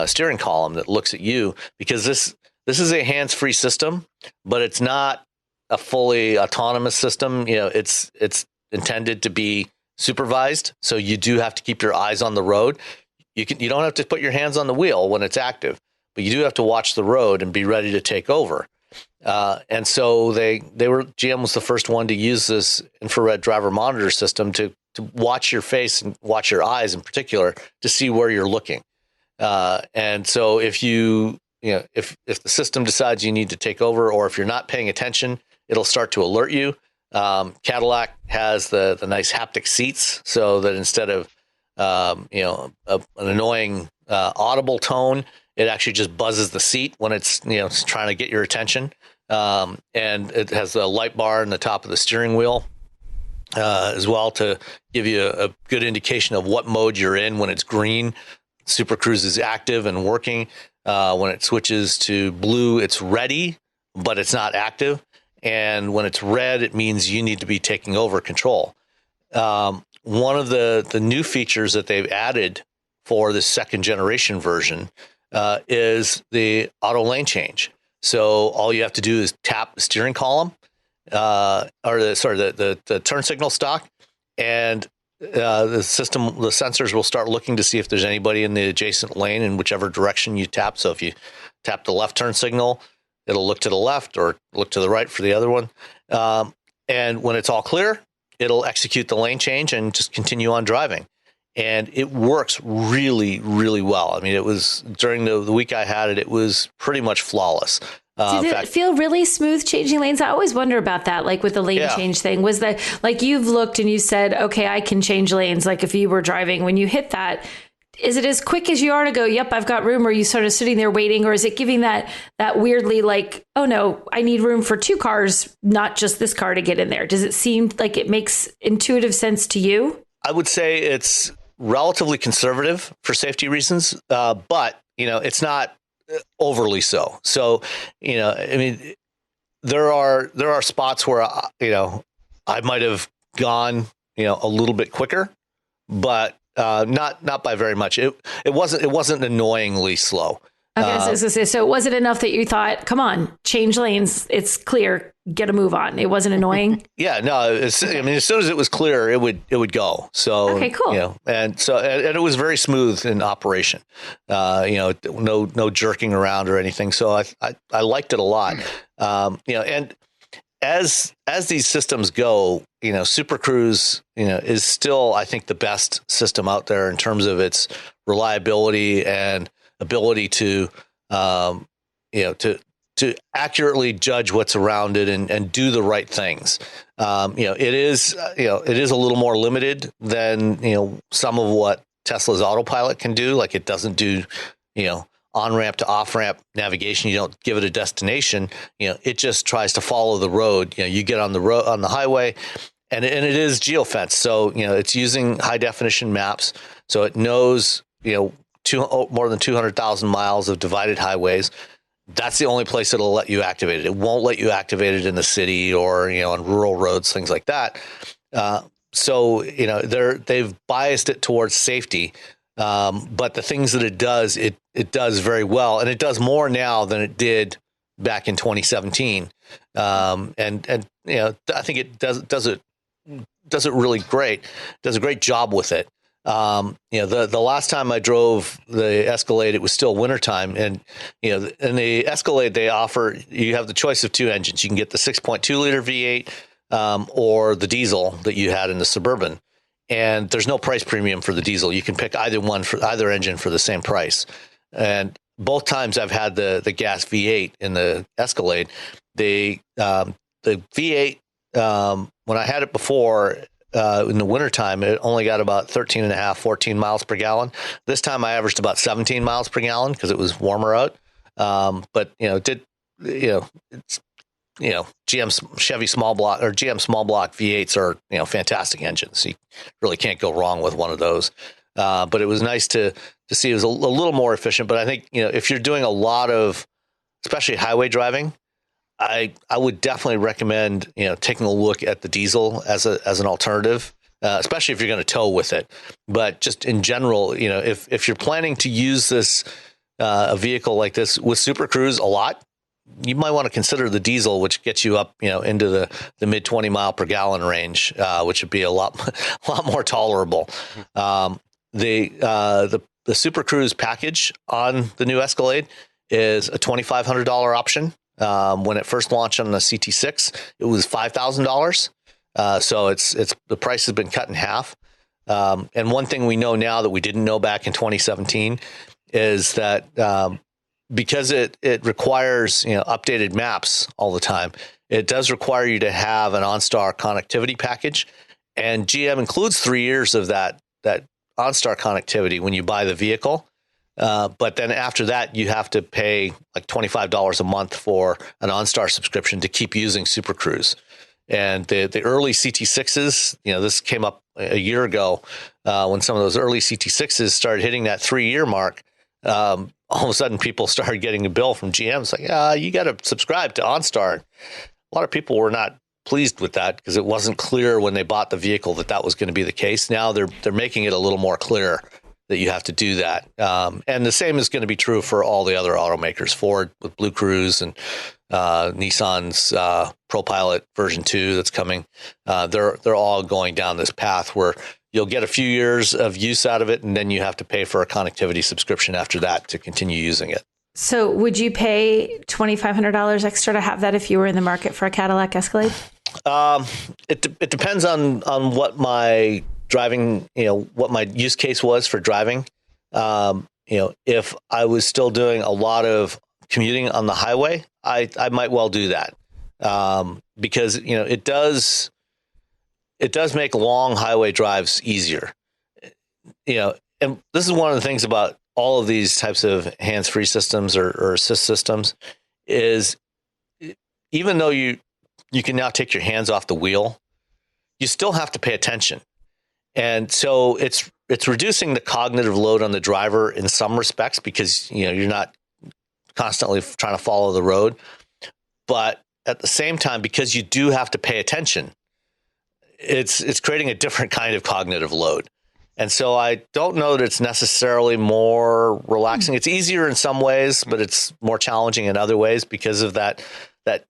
steering column that looks at you, because this is a hands-free system, but it's not a fully autonomous system. It's intended to be supervised, so you do have to keep your eyes on the road. You don't have to put your hands on the wheel when it's active, but you do have to watch the road and be ready to take over. And so GM was the first one to use this infrared driver monitor system to watch your face and watch your eyes in particular to see where you're looking. And so if if the system decides you need to take over, or if you're not paying attention, it'll start to alert you. Cadillac has the nice haptic seats, so that instead of an annoying audible tone, it actually just buzzes the seat when it's trying to get your attention. And it has a light bar in the top of the steering wheel as well to give you a good indication of what mode you're in. When it's green, Super Cruise is active and working. When it switches to blue, it's ready, but it's not active. And when it's red, it means you need to be taking over control. One of the new features that they've added for the second generation version is the auto lane change. So all you have to do is tap the steering column, the turn signal stalk, and the sensors will start looking to see if there's anybody in the adjacent lane in whichever direction you tap. So if you tap the left turn signal, it'll look to the left or look to the right for the other one. And when it's all clear, it'll execute the lane change and just continue on driving. And it works really, really well. I mean, it was during the week I had it, it was pretty much flawless. Did it feel really smooth changing lanes? I always wonder about that, like with the lane change thing. Was that like you've looked and you said, okay, I can change lanes. Like if you were driving, when you hit that, is it as quick as you are to go, yep, I've got room? Or are you sort of sitting there waiting? Or is it giving that weirdly like, oh no, I need room for two cars, not just this car to get in there? Does it seem like it makes intuitive sense to you? I would say it's relatively conservative for safety reasons, but it's not overly so. So, I mean, there are spots where, I might have gone, a little bit quicker, but not by very much. It wasn't annoyingly slow. Okay, so it wasn't enough that you thought, come on, change lanes. It's clear. Get a move on. It wasn't annoying. Yeah, no. I mean, as soon as it was clear, it would go. So okay, cool. And it was very smooth in operation. No jerking around or anything. So I liked it a lot. And as these systems go, Super Cruise, is still, I think, the best system out there in terms of its reliability and ability to accurately judge what's around it and do the right things. It is a little more limited than, some of what Tesla's autopilot can do. Like it doesn't do, on-ramp to off-ramp navigation. You don't give it a destination. It just tries to follow the road. You get on the road, on the highway, and it is geofenced. So, it's using high definition maps. So it knows, more than 200,000 miles of divided highways. That's the only place it'll let you activate it. It won't let you activate it in the city or, on rural roads, things like that. So, they've biased it towards safety. But the things that it does very well, and it does more now than it did back in 2017. I think it does it really great. Does a great job with it. The last time I drove the Escalade, it was still wintertime. And, in the Escalade, you have the choice of two engines. You can get the 6.2 liter V8 or the diesel that you had in the Suburban. And there's no price premium for the diesel. You can pick either one for either engine for the same price. And both times I've had the gas V8 in the Escalade, the V8, when I had it before, in the wintertime, it only got about 14 miles per gallon. This time I averaged about 17 miles per gallon because it was warmer out. But GM Chevy small block or GM small block V8s are, fantastic engines. You really can't go wrong with one of those. But it was nice to see it was a little more efficient. But I think, if you're doing a lot of, especially highway driving, I would definitely recommend, taking a look at the diesel as an alternative, especially if you're going to tow with it. But just in general, if you're planning to use this, a vehicle like this with Super Cruise a lot, you might want to consider the diesel, which gets you up, into the mid 20 mile per gallon range, which would be a lot more tolerable. The Super Cruise package on the new Escalade is a $2,500 option. When it first launched on the CT6, it was $5,000. So it's the price has been cut in half. And one thing we know now that we didn't know back in 2017 is that, because it requires, updated maps all the time, it does require you to have an OnStar connectivity package, and GM includes 3 years of that OnStar connectivity when you buy the vehicle. But then after that, you have to pay like $25 a month for an OnStar subscription to keep using Super Cruise. And the early CT6s, this came up a year ago when some of those early CT6s started hitting that 3-year mark. All of a sudden, people started getting a bill from GM. It's like, you got to subscribe to OnStar. A lot of people were not pleased with that because it wasn't clear when they bought the vehicle that was going to be the case. Now they're making it a little more clear that you have to do that. And the same is going to be true for all the other automakers, Ford with Blue Cruise and Nissan's ProPilot version 2 that's coming. They're all going down this path where you'll get a few years of use out of it, and then you have to pay for a connectivity subscription after that to continue using it. So would you pay $2,500 extra to have that if you were in the market for a Cadillac Escalade? It depends on what my driving, what my use case was for driving. If I was still doing a lot of commuting on the highway, I might well do that. Because, it does make long highway drives easier. And this is one of the things about all of these types of hands-free systems or assist systems is even though you can now take your hands off the wheel, you still have to pay attention. And so it's reducing the cognitive load on the driver in some respects because, you're not constantly trying to follow the road. But at the same time, because you do have to pay attention, it's creating a different kind of cognitive load. And so I don't know that it's necessarily more relaxing. It's easier in some ways, but it's more challenging in other ways because of that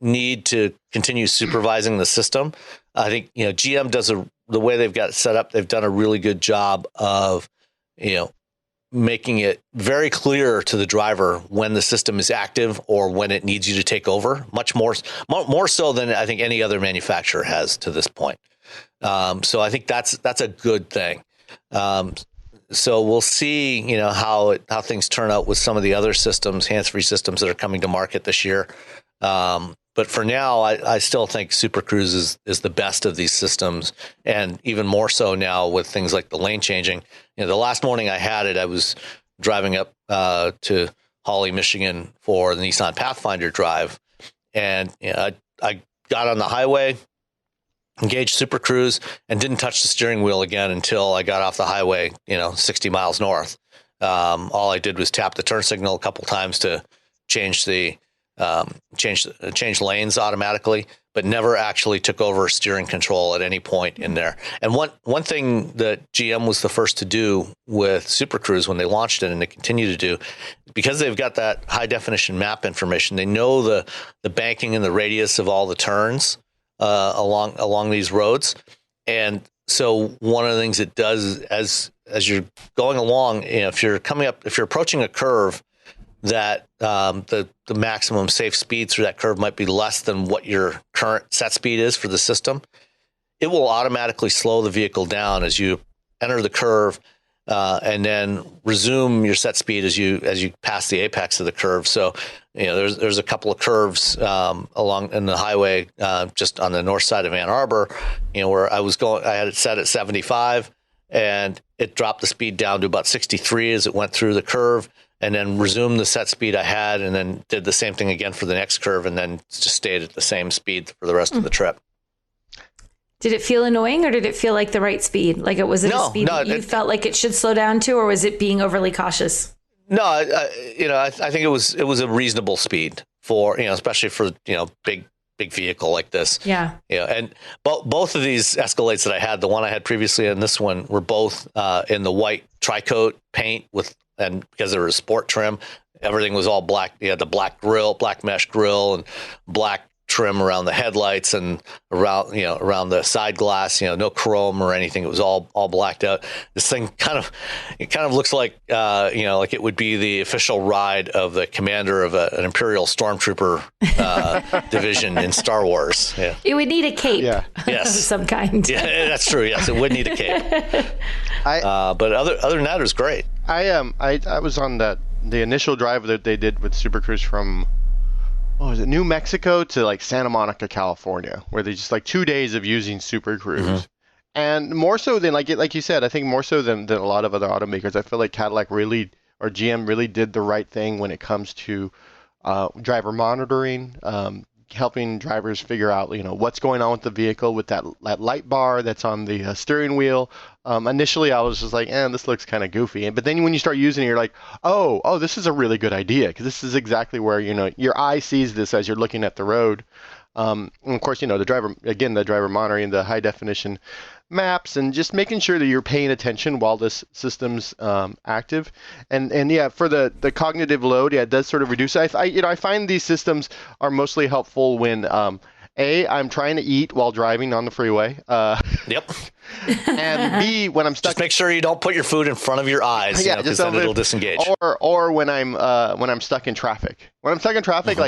need to continue supervising the system. I think, GM does the way they've got it set up. They've done a really good job of, making it very clear to the driver when the system is active or when it needs you to take over, much more so than I think any other manufacturer has to this point. So I think that's a good thing. So we'll see, how things turn out with some of the other systems, hands-free systems that are coming to market this year. But for now, I still think Super Cruise is the best of these systems, and even more so now with things like the lane changing. The last morning I had it, I was driving up to Hawley, Michigan for the Nissan Pathfinder drive, and I got on the highway, engaged Super Cruise, and didn't touch the steering wheel again until I got off the highway, 60 miles north. All I did was tap the turn signal a couple times to change lanes automatically, but never actually took over steering control at any point in there. And one thing that GM was the first to do with Super Cruise when they launched it, and they continue to do, because they've got that high definition map information, they know the banking and the radius of all the turns along these roads. And so one of the things it does as you're going along, if you're approaching a curve that the maximum safe speed through that curve might be less than what your current set speed is for the system, it will automatically slow the vehicle down as you enter the curve and then resume your set speed as you pass the apex of the curve. So, there's a couple of curves along in the highway just on the north side of Ann Arbor, where I had it set at 75, and it dropped the speed down to about 63 as it went through the curve, and then resumed the set speed I had, and then did the same thing again for the next curve, and then just stayed at the same speed for the rest of the trip. Did it feel annoying, or did it feel like the right speed? Like it was at a speed that you felt like it should slow down to, or was it being overly cautious? No, I think it was a reasonable speed for, especially for, big vehicle like this. Yeah. And both of these Escalades that I had, the one I had previously and this one, were both in the white tri-coat paint and because they were a sport trim, everything was all black. You had the black mesh grill, and black trim around the headlights and around the side glass, no chrome or anything. It was all blacked out. This thing kind of looks like, like it would be the official ride of the commander of an Imperial Stormtrooper division in Star Wars. Yeah. It would need a cape yes. of some kind. Yeah, that's true. Yes, it would need a cape. But other than that, it was great. I was on the initial drive that they did with Super Cruise from, New Mexico to like Santa Monica, California, where they just 2 days of using Super Cruise. Mm-hmm. And more so than like you said, I think more so than a lot of other automakers, I feel like Cadillac really, or GM really did the right thing when it comes to driver monitoring, helping drivers figure out, what's going on with the vehicle with that light bar that's on the steering wheel. Initially, I was just like, this looks kind of goofy. But then when you start using it, you're like, oh, this is a really good idea, because this is exactly where, your eye sees this as you're looking at the road. And of course, the driver monitoring, the high definition maps and just making sure that you're paying attention while this system's active. And yeah, for the cognitive load, yeah, it does sort of reduce. I find these systems are mostly helpful when I'm trying to eat while driving on the freeway. Yep. And B, when I'm stuck. Just make sure you don't put your food in front of your eyes, because then it'll disengage. Or when I'm stuck in traffic. When I'm stuck in traffic,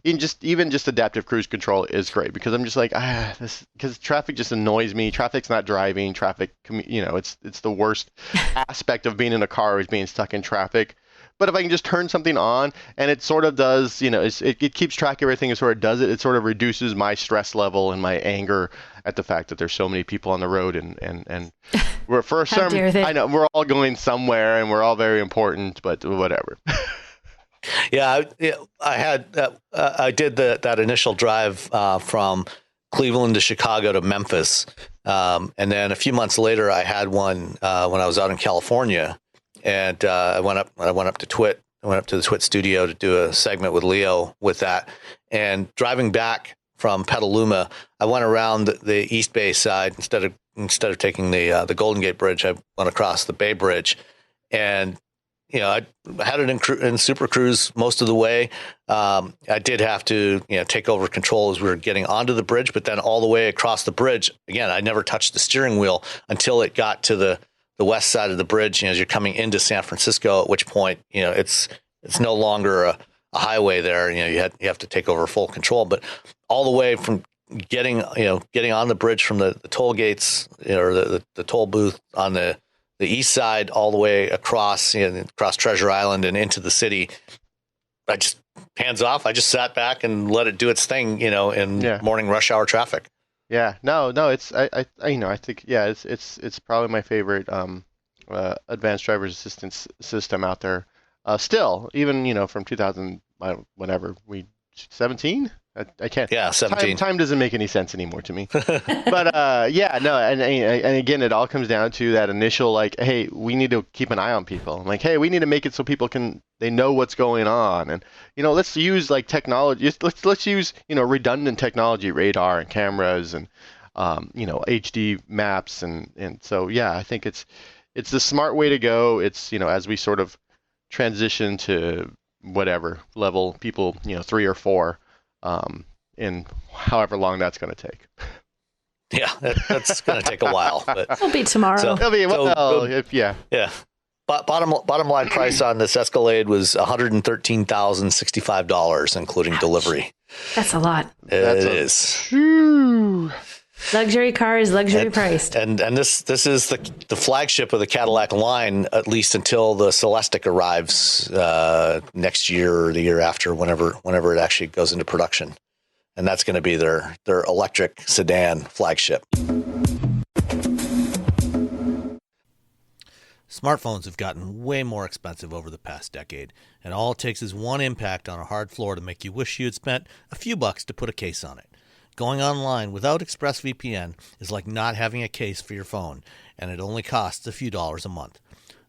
just adaptive cruise control is great, because I'm just like, because traffic just annoys me. Traffic's not driving. Traffic, it's the worst aspect of being in a car is being stuck in traffic. But if I can just turn something on and it sort of does, it keeps track of everything and sort of does it, it sort of reduces my stress level and my anger at the fact that there's so many people on the road and we're for some, I know we're all going somewhere and we're all very important, but whatever. Yeah, I did that initial drive from Cleveland to Chicago to Memphis. And then a few months later, I had one when I was out in California. And I went up to Twit. I went up to the Twit studio to do a segment with Leo with that. And driving back from Petaluma, I went around the East Bay side instead of taking the Golden Gate Bridge. I went across the Bay Bridge, and I had it in Super Cruise most of the way. I did have to take over control as we were getting onto the bridge, but then all the way across the bridge again, I never touched the steering wheel until it got to the west side of the bridge, as you're coming into San Francisco, at which point, it's no longer a highway there. You have to take over full control, but all the way from getting on the bridge from the toll gates, or the toll booth on the east side, all the way across, across Treasure Island and into the city, I just hands off. I just sat back and let it do its thing, in morning rush hour traffic. Yeah, no, it's I think it's probably my favorite advanced driver's assistance system out there. Still, even from 2000 whenever 17. I can't. Yeah, 17. Time doesn't make any sense anymore to me. But and again, it all comes down to that initial hey, we need to keep an eye on people. Hey, we need to make it so people they know what's going on, and let's use technology. Let's use redundant technology, radar and cameras, and HD maps, and so I think it's the smart way to go. It's as we sort of transition to whatever level people 3 or 4. In however long that's going to take. Yeah, that's going to take a while. But it'll be tomorrow. Yeah. Bottom line price on this Escalade was $113,065, including delivery. That's a lot. It is. Luxury car is luxury priced. And this is the flagship of the Cadillac line, at least until the Celestiq arrives next year or the year after, whenever it actually goes into production. And that's going to be their electric sedan flagship. Smartphones have gotten way more expensive over the past decade, and all it takes is one impact on a hard floor to make you wish you had spent a few bucks to put a case on it. Going online without ExpressVPN is like not having a case for your phone, and it only costs a few dollars a month.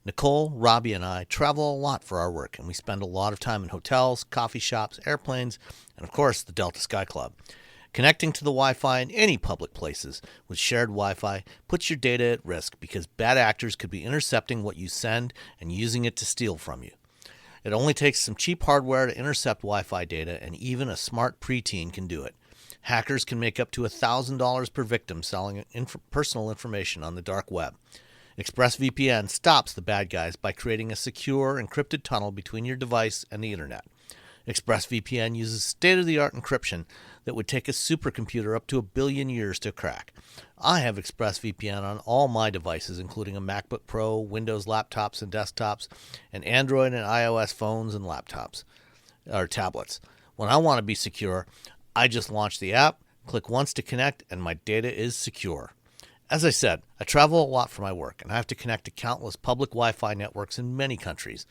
Nicole, Robbie, and I travel a lot for our work, and we spend a lot of time in hotels, coffee shops, airplanes, and of course the Delta Sky Club. Connecting to the Wi-Fi in any public places with shared Wi-Fi puts your data at risk because bad actors could be intercepting what you send and using it to steal from you. It only takes some cheap hardware to intercept Wi-Fi data, and even a smart preteen can do it. Hackers can make up to $1,000 per victim selling personal information on the dark web. ExpressVPN stops the bad guys by creating a secure, encrypted tunnel between your device and the internet. ExpressVPN uses state-of-the-art encryption that would take a supercomputer up to 1 billion years to crack. I have ExpressVPN on all my devices, including a MacBook Pro, Windows laptops and desktops, and Android and iOS phones and laptops, or tablets. When I want to be secure, I just launch the app, click once to connect, and my data is secure. As I said, I travel a lot for my work, and I have to connect to countless public Wi-Fi networks in many countries.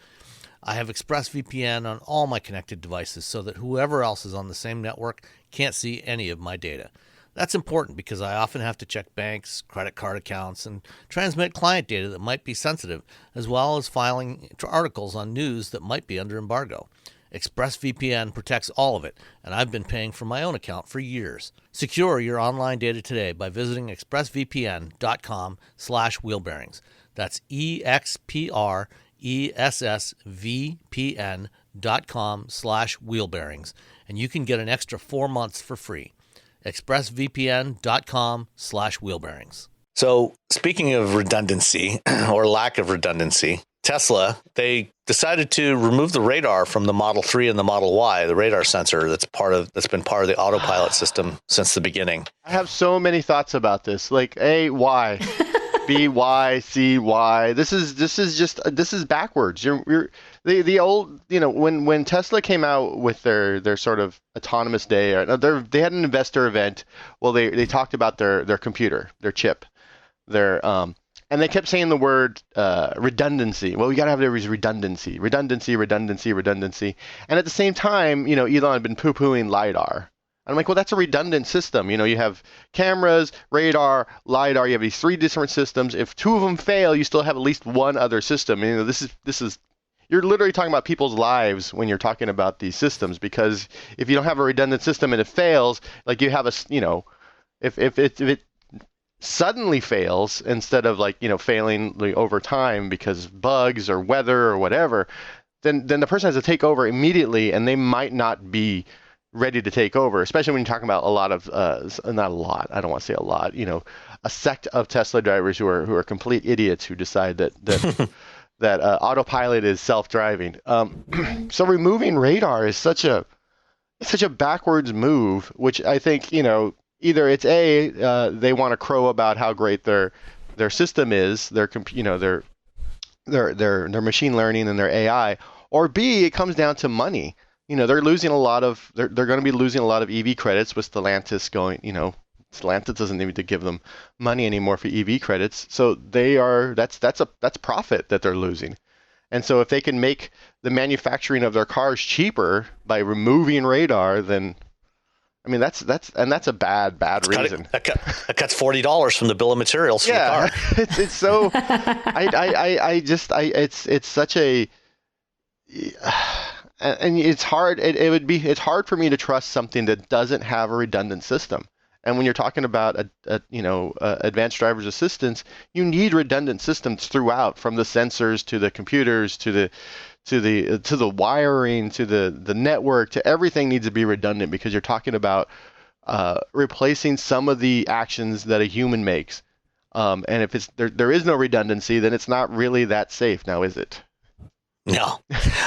I have ExpressVPN on all my connected devices so that whoever else is on the same network can't see any of my data. That's important because I often have to check banks, credit card accounts, and transmit client data that might be sensitive, as well as filing articles on news that might be under embargo. ExpressVPN protects all of it, and I've been paying for my own account for years. Secure your online data today by visiting expressvpn.com/wheelbearings. That's expressvpn.com/wheelbearings, and you can get an extra 4 months for free. expressvpn.com/wheelbearings. So speaking of redundancy or lack of redundancy, Tesla, they decided to remove the radar from the Model 3 and the Model Y, the radar sensor that's been part of the autopilot system since the beginning. I have so many thoughts about this. Like, A, why? B, why? C, why? This is backwards. The old, when Tesla came out with their sort of autonomous day, they had an investor event. Well, they talked about their computer, their chip, and they kept saying the word redundancy. Well, we got to have redundancy. And at the same time, Elon had been poo-pooing LiDAR. I'm like, well, that's a redundant system. You have cameras, radar, LiDAR. You have these 3 different systems. If 2 of them fail, you still have at least one other system. This is you're literally talking about people's lives when you're talking about these systems, because if you don't have a redundant system and it fails, like you have if it suddenly fails instead of failing over time because of bugs or weather or whatever, then the person has to take over immediately, and they might not be ready to take over, especially when you're talking about a lot of not a lot, I don't want to say a lot, a sect of Tesla drivers who are complete idiots who decide that that autopilot is self-driving. So removing radar is such a backwards move, which I think either it's they want to crow about how great their system is, their machine learning and their AI, or B, it comes down to money. They're losing a lot of they're going to be losing a lot of EV credits with Stellantis going. Stellantis doesn't need to give them money anymore for EV credits, so that's profit that they're losing. And so if they can make the manufacturing of their cars cheaper by removing radar, then that's a bad reason. That cuts $40 from the bill of materials for the car. It's so it's such a and it's hard. It's hard for me to trust something that doesn't have a redundant system. And when you're talking about advanced driver's assistance, you need redundant systems throughout, from the sensors to the computers to the wiring to the network, to everything needs to be redundant, because you're talking about replacing some of the actions that a human makes. And if there is no redundancy, then it's not really that safe now, is it? No.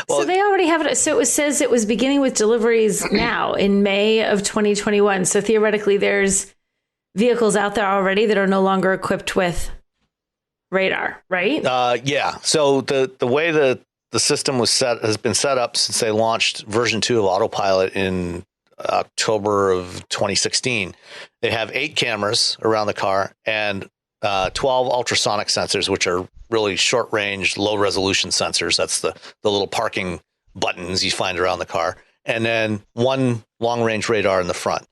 Well, so they already have it. So it says it was beginning with deliveries now in May of 2021. So theoretically, there's vehicles out there already that are no longer equipped with radar, right? Yeah. So the way the system has been set up since they launched version 2 of Autopilot in October of 2016. They have 8 cameras around the car and 12 ultrasonic sensors, which are really short range, low resolution sensors. That's the little parking buttons you find around the car. And then 1 long range radar in the front.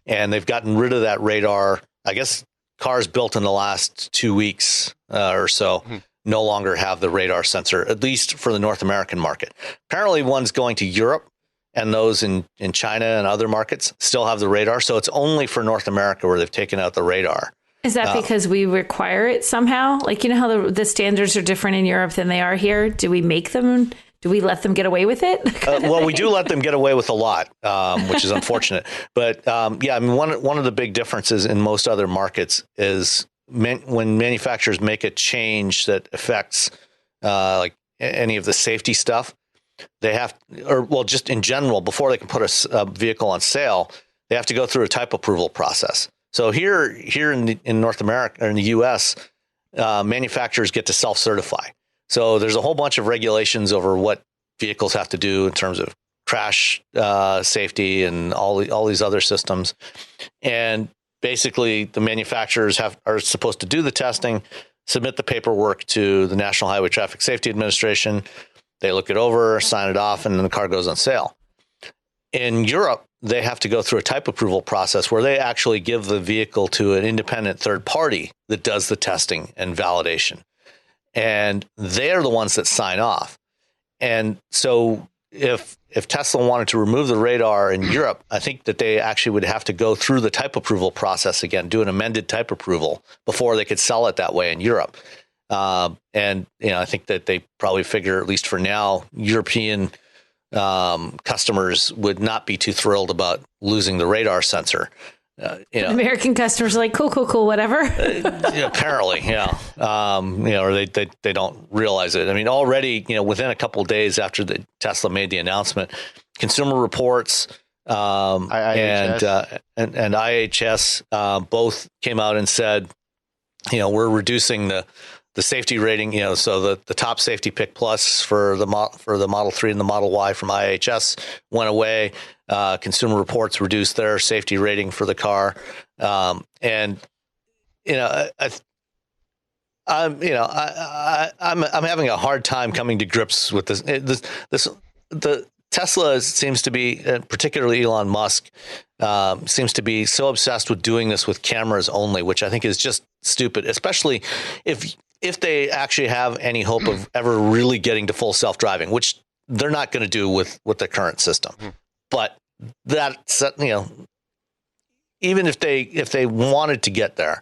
And they've gotten rid of that radar. I guess cars built in the last 2 weeks or so no longer have the radar sensor, at least for the North American market. Apparently one's going to Europe, and those in China and other markets still have the radar. So it's only for North America where they've taken out the radar. Is that because we require it somehow? Like, how the standards are different in Europe than they are here? Do we make them? Do we let them get away with it? Well, we do let them get away with a lot, which is unfortunate. But one of the big differences in most other markets is when manufacturers make a change that affects like any of the safety stuff, they have, just in general, before they can put a vehicle on sale, they have to go through a type approval process. So here in North America, or in the U.S., manufacturers get to self-certify. So there's a whole bunch of regulations over what vehicles have to do in terms of crash safety and all these other systems. And basically, the manufacturers are supposed to do the testing, submit the paperwork to the National Highway Traffic Safety Administration. They look it over, sign it off, and then the car goes on sale. In Europe, they have to go through a type approval process where they actually give the vehicle to an independent third party that does the testing and validation. And they're the ones that sign off. And so if Tesla wanted to remove the radar in Europe, I think that they actually would have to go through the type approval process again, do an amended type approval before they could sell it that way in Europe. And I think that they probably figure, at least for now, European customers would not be too thrilled about losing the radar sensor. American customers are like, cool, whatever. Apparently, yeah. Or they don't realize it. I mean, already, within a couple of days after the Tesla made the announcement, Consumer Reports IHS. and IHS both came out and said, we're reducing the safety rating. So the top safety pick plus for the Model 3 and the Model Y from IHS went away. Consumer Reports reduced their safety rating for the car, I'm having a hard time coming to grips with this. The Tesla seems to be, particularly Elon Musk, seems to be so obsessed with doing this with cameras only, which I think is just stupid, especially if they actually have any hope of ever really getting to full self-driving, which they're not going to do with the current system. But that's, even if they wanted to get there,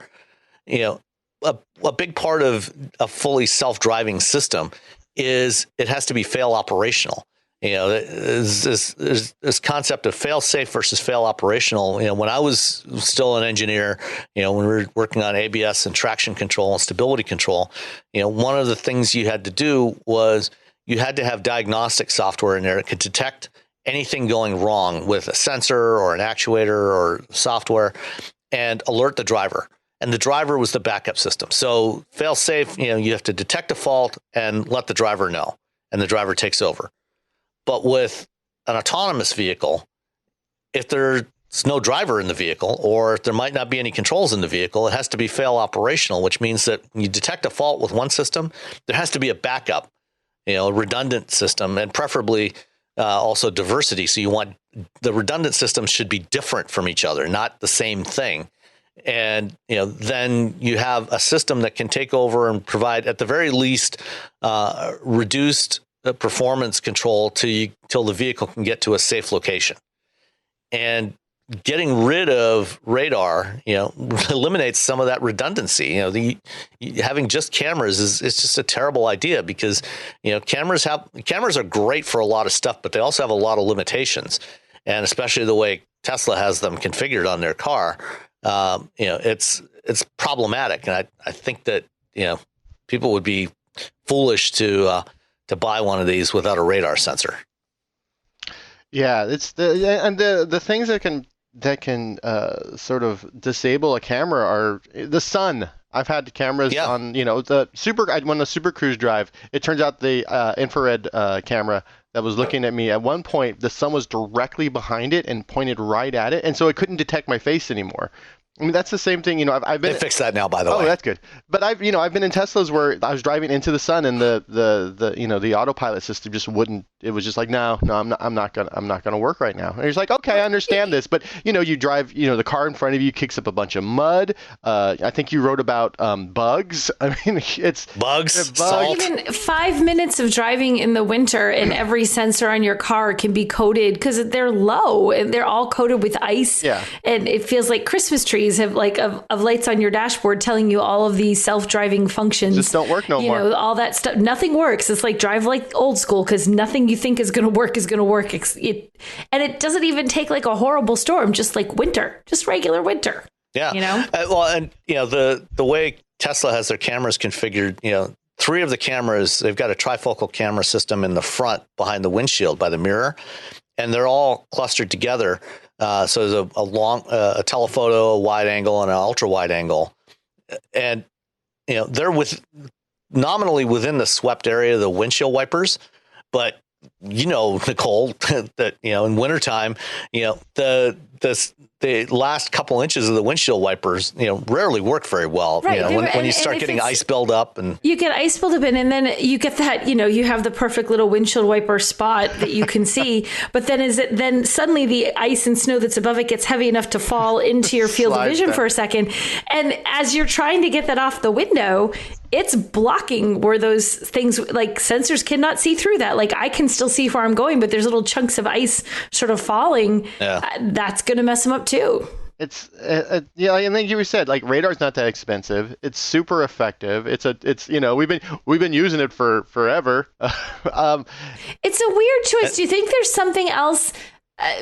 a big part of a fully self-driving system is it has to be fail operational. There's this concept of fail safe versus fail operational. When I was still an engineer, when we were working on ABS and traction control and stability control, one of the things you had to do was you had to have diagnostic software in there that could detect anything going wrong with a sensor or an actuator or software and alert the driver. And the driver was the backup system. So fail safe, you have to detect a fault and let the driver know, and the driver takes over. But with an autonomous vehicle, if there's no driver in the vehicle, or if there might not be any controls in the vehicle, it has to be fail operational, which means that when you detect a fault with one system, there has to be a backup, a redundant system, and preferably also diversity. So you want the redundant systems should be different from each other, not the same thing. And, then you have a system that can take over and provide, at the very least, reduced performance control till the vehicle can get to a safe location. And getting rid of radar, eliminates some of that redundancy. Having just cameras is just a terrible idea because, cameras are great for a lot of stuff, but they also have a lot of limitations. And especially the way Tesla has them configured on their car, it's problematic. And I think that, people would be foolish to buy one of these without a radar sensor. Yeah, it's the things that can sort of disable a camera are the sun. I've had cameras on, the when the Super Cruise drive, it turns out the infrared camera that was looking at me, at one point, the sun was directly behind it and pointed right at it. And so it couldn't detect my face anymore. I mean, that's the same thing, I've been. They fixed that now, by the way. Oh, that's good. But I've been in Teslas where I was driving into the sun and the autopilot system just wouldn't. It was just like, no, I'm not gonna work right now. And you're like, okay, I understand this, but you drive, the car in front of you kicks up a bunch of mud. I think you wrote about bugs. I mean, it's bugs. Salt. Even 5 minutes of driving in the winter and every sensor on your car can be coated because they're low and they're all coated with ice. Yeah. And it feels like Christmas trees have of lights on your dashboard telling you all of these self-driving functions just don't work no more. All that stuff. Nothing works. It's like drive like old school because nothing you think is going to work is going to work. And it doesn't even take like a horrible storm, just like winter, just regular winter. Yeah. The way Tesla has their cameras configured, 3 of the cameras, they've got a trifocal camera system in the front behind the windshield by the mirror, and they're all clustered together. So there's a telephoto, a wide angle, and an ultra wide angle, and they're nominally within the swept area of the windshield wipers, but Nicole, that in wintertime, the the last couple inches of the windshield wipers, rarely work very well. Right. When you start getting ice buildup and you get ice buildup and then you get that, you have the perfect little windshield wiper spot that you can see. But then suddenly the ice and snow that's above it gets heavy enough to fall into your field of vision for a second. And as you're trying to get that off the window, it's blocking where those things, like sensors cannot see through that. Like I can still see where I'm going, but there's little chunks of ice sort of falling. Yeah. That's going to mess them up too. It's and then you said like radar's not that expensive. It's super effective. We've been using it for forever. It's a weird choice. Do you think there's something else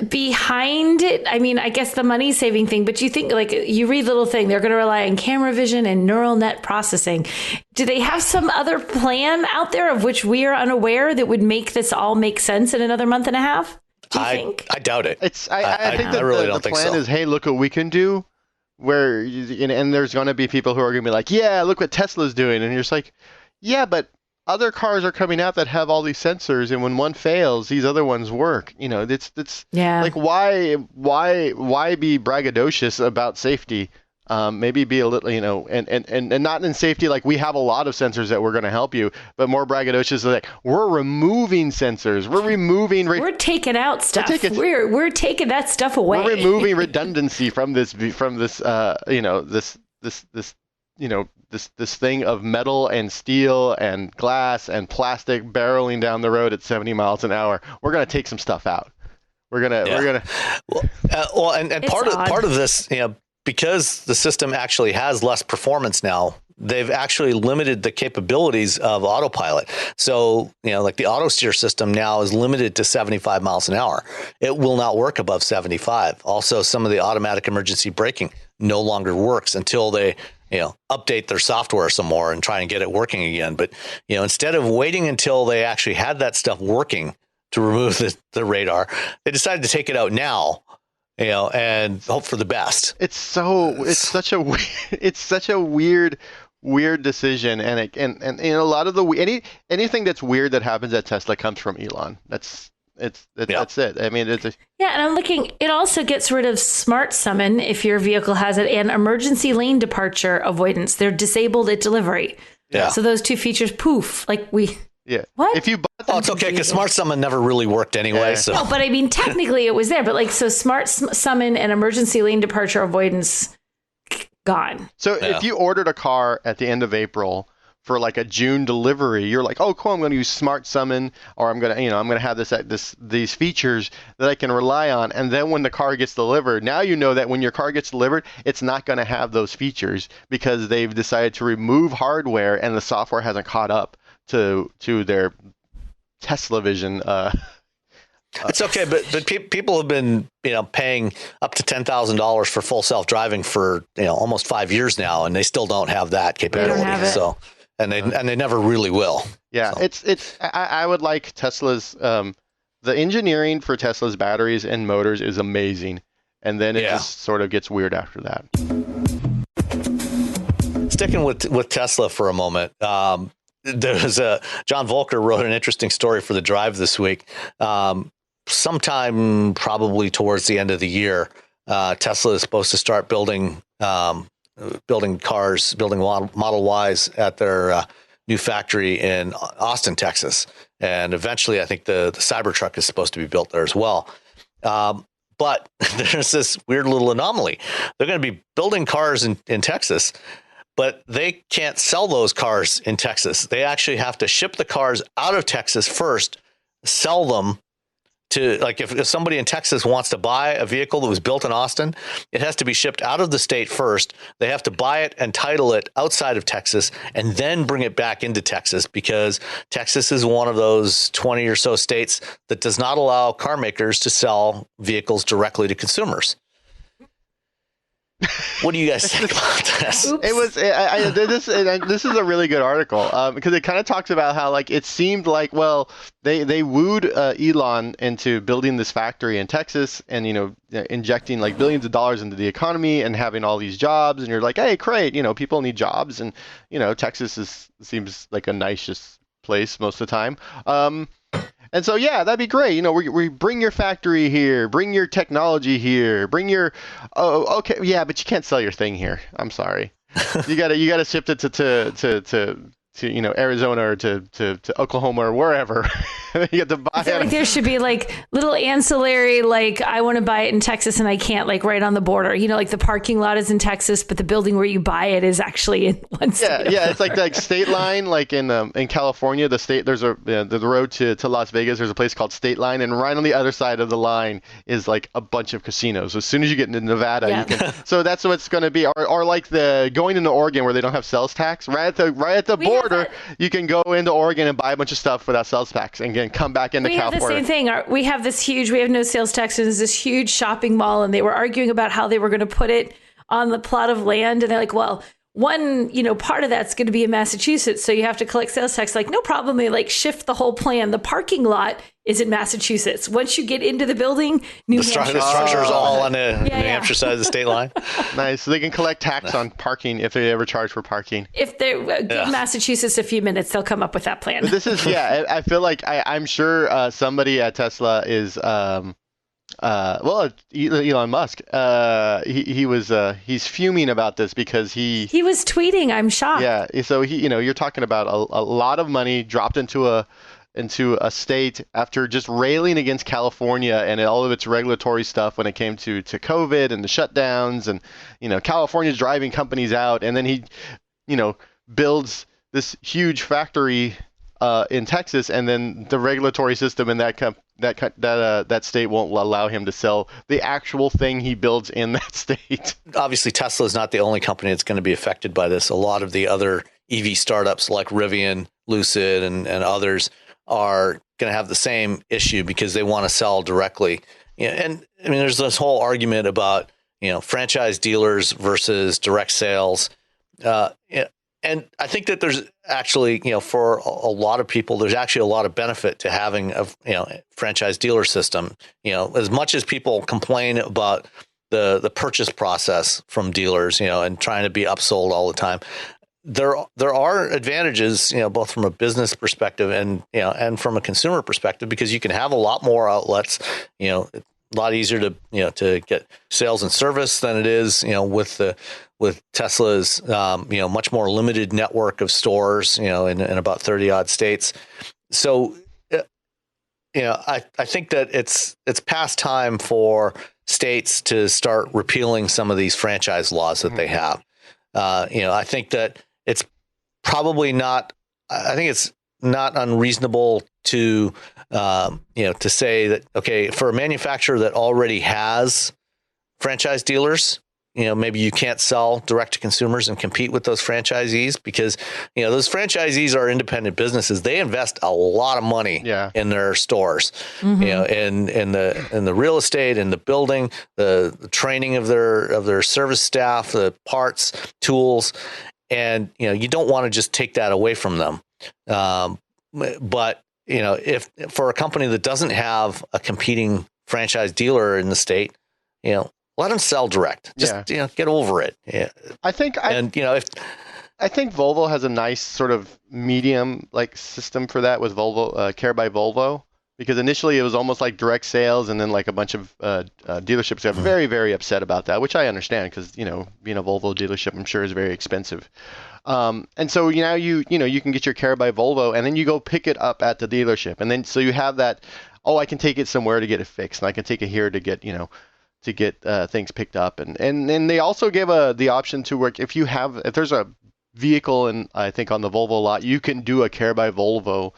behind it? I mean, I guess the money saving thing, but you think like you read little thing, they're going to rely on camera vision and neural net processing. Do they have some other plan out there of which we are unaware that would make this all make sense in another month and a half? Do you think? I doubt it. I think that really the plan is, hey, look what we can do. And there's going to be people who are going to be like, yeah, look what Tesla's doing. And you're just like, yeah, but other cars are coming out that have all these sensors, and when one fails, these other ones work. It's like why be braggadocious about safety? Maybe be a little, and not in safety like we have a lot of sensors that we're going to help you, but more braggadocious like we're removing sensors, we're taking out stuff, we're taking that stuff away. We're removing redundancy from this this thing of metal and steel and glass and plastic barreling down the road at 70 miles an hour. We're going to take some stuff out. We're going to. And part of this, because the system actually has less performance now, they've actually limited the capabilities of autopilot. So, like the auto steer system now is limited to 75 miles an hour. It will not work above 75. Also, some of the automatic emergency braking no longer works until they update their software some more and try and get it working again. But, instead of waiting until they actually had that stuff working to remove the radar, they decided to take it out now, and hope for the best. It's such a weird decision. And a lot of anything that's weird that happens at Tesla comes from Elon. That's it. I mean, and I'm looking, it also gets rid of smart summon if your vehicle has it, and emergency lane departure avoidance. They're disabled at delivery. Yeah. So those two features, poof, yeah. What? If you bought them, it's okay because smart summon never really worked anyway. Yeah. So. No, but I mean, technically it was there, but so smart summon and emergency lane departure avoidance gone. So if you ordered a car at the end of April for a June delivery, you're like, oh, cool, I'm going to use smart summon, or I'm going to have these features that I can rely on. And then when the car gets delivered, now you know that when your car gets delivered, it's not going to have those features because they've decided to remove hardware and the software hasn't caught up to their Tesla vision. It's okay, but people have been paying up to $10,000 for full self-driving for almost 5 years now, and they still don't have that capability. They don't have it. So. And they never really will. Yeah, so. I would like Tesla's the engineering for Tesla's batteries and motors is amazing, and then it just sort of gets weird after that. Sticking with Tesla for a moment, there's John Volker wrote an interesting story for The Drive this week. Sometime probably towards the end of the year, Tesla is supposed to start building cars, building Model Ys at their new factory in Austin, Texas. And eventually, I think the Cybertruck is supposed to be built there as well. But there's this weird little anomaly. They're going to be building cars in Texas, but they can't sell those cars in Texas. They actually have to ship the cars out of Texas first, sell them to, if somebody in Texas wants to buy a vehicle that was built in Austin, it has to be shipped out of the state first. They have to buy it and title it outside of Texas and then bring it back into Texas, because Texas is one of those 20 or so states that does not allow car makers to sell vehicles directly to consumers. What do you guys think about this? It was this is a really good article because it kind of talks about how it seemed like they wooed Elon into building this factory in Texas and injecting billions of dollars into the economy and having all these jobs, and you're like, hey, great, people need jobs, and Texas seems like a nice place most of the time. And so, yeah, that'd be great. We bring your factory here, bring your technology here, bring your. Oh, okay, yeah, but you can't sell your thing here. I'm sorry. You gotta ship it to Arizona or to Oklahoma or wherever. You have to buy I feel them. like there should be like little ancillary, like I want to buy it in Texas and I can't, like right on the border. Like the parking lot is in Texas, but the building where you buy it is actually in one state. Yeah, it's like state line, like in California, there's the road to Las Vegas. There's a place called State Line, and right on the other side of the line is like a bunch of casinos. As soon as you get into Nevada, Yeah. you can. So that's what it's going to be, or like the going into Oregon where they don't have sales tax. Right at the border, you can go into Oregon and buy a bunch of stuff without sales tax, and then come back into California. We have the same thing. We have we have no sales tax, and there's this huge shopping mall, and they were arguing about how they were going to put it on the plot of land, and they're like, well, one, part of that's going to be in Massachusetts, so you have to collect sales tax. Like, no problem. They like shift the whole plan. The parking lot is in Massachusetts. Once you get into the building, New Hampshire. The structure is all on the New Hampshire side of the state line. Nice. So they can collect tax on parking if they ever charge for parking. If they give Massachusetts a few minutes, they'll come up with that plan. But this is, I feel like I'm sure somebody at Tesla is, Elon Musk. He's fuming about this because he was tweeting. I'm shocked. Yeah. So you're talking about a lot of money dropped into a state after just railing against California and all of its regulatory stuff when it came to COVID and the shutdowns, and California's driving companies out, and then he builds this huge factory in Texas, and then the regulatory system in that state won't allow him to sell the actual thing he builds in that state. Obviously, Tesla is not the only company that's going to be affected by this. A lot of the other EV startups like Rivian, Lucid, and others are going to have the same issue because they want to sell directly. And I mean, there's this whole argument about franchise dealers versus direct sales. And I think that there's actually, for a lot of people, there's actually a lot of benefit to having a franchise dealer system. As much as people complain about the purchase process from dealers, and trying to be upsold all the time, there are advantages, both from a business perspective and from a consumer perspective, because you can have a lot more outlets. A lot easier to get sales and service than it is, with Tesla's, much more limited network of stores, in about 30 odd states. So, I think that it's past time for states to start repealing some of these franchise laws that they have. I think that it's probably not, I think it's not unreasonable to say that, okay, for a manufacturer that already has franchise dealers, maybe you can't sell direct to consumers and compete with those franchisees, because, those franchisees are independent businesses. They invest a lot of money in their stores, in the real estate, in the building, the training of their service staff, the parts, tools. And, you don't want to just take that away from them. But, if for a company that doesn't have a competing franchise dealer in the state, let them sell direct. Just get over it. Yeah. I think Volvo has a nice sort of medium system for that with Volvo Care by Volvo, because initially it was almost like direct sales, and then like a bunch of dealerships got very, very upset about that, which I understand, because being a Volvo dealership, I'm sure, is very expensive. And so now you can get your Care by Volvo, and then you go pick it up at the dealership, and then so you have that. Oh, I can take it somewhere to get it fixed, and I can take it here to get things picked up, and they also give the option to work if there's a vehicle, and I think on the Volvo lot you can do a Care by Volvo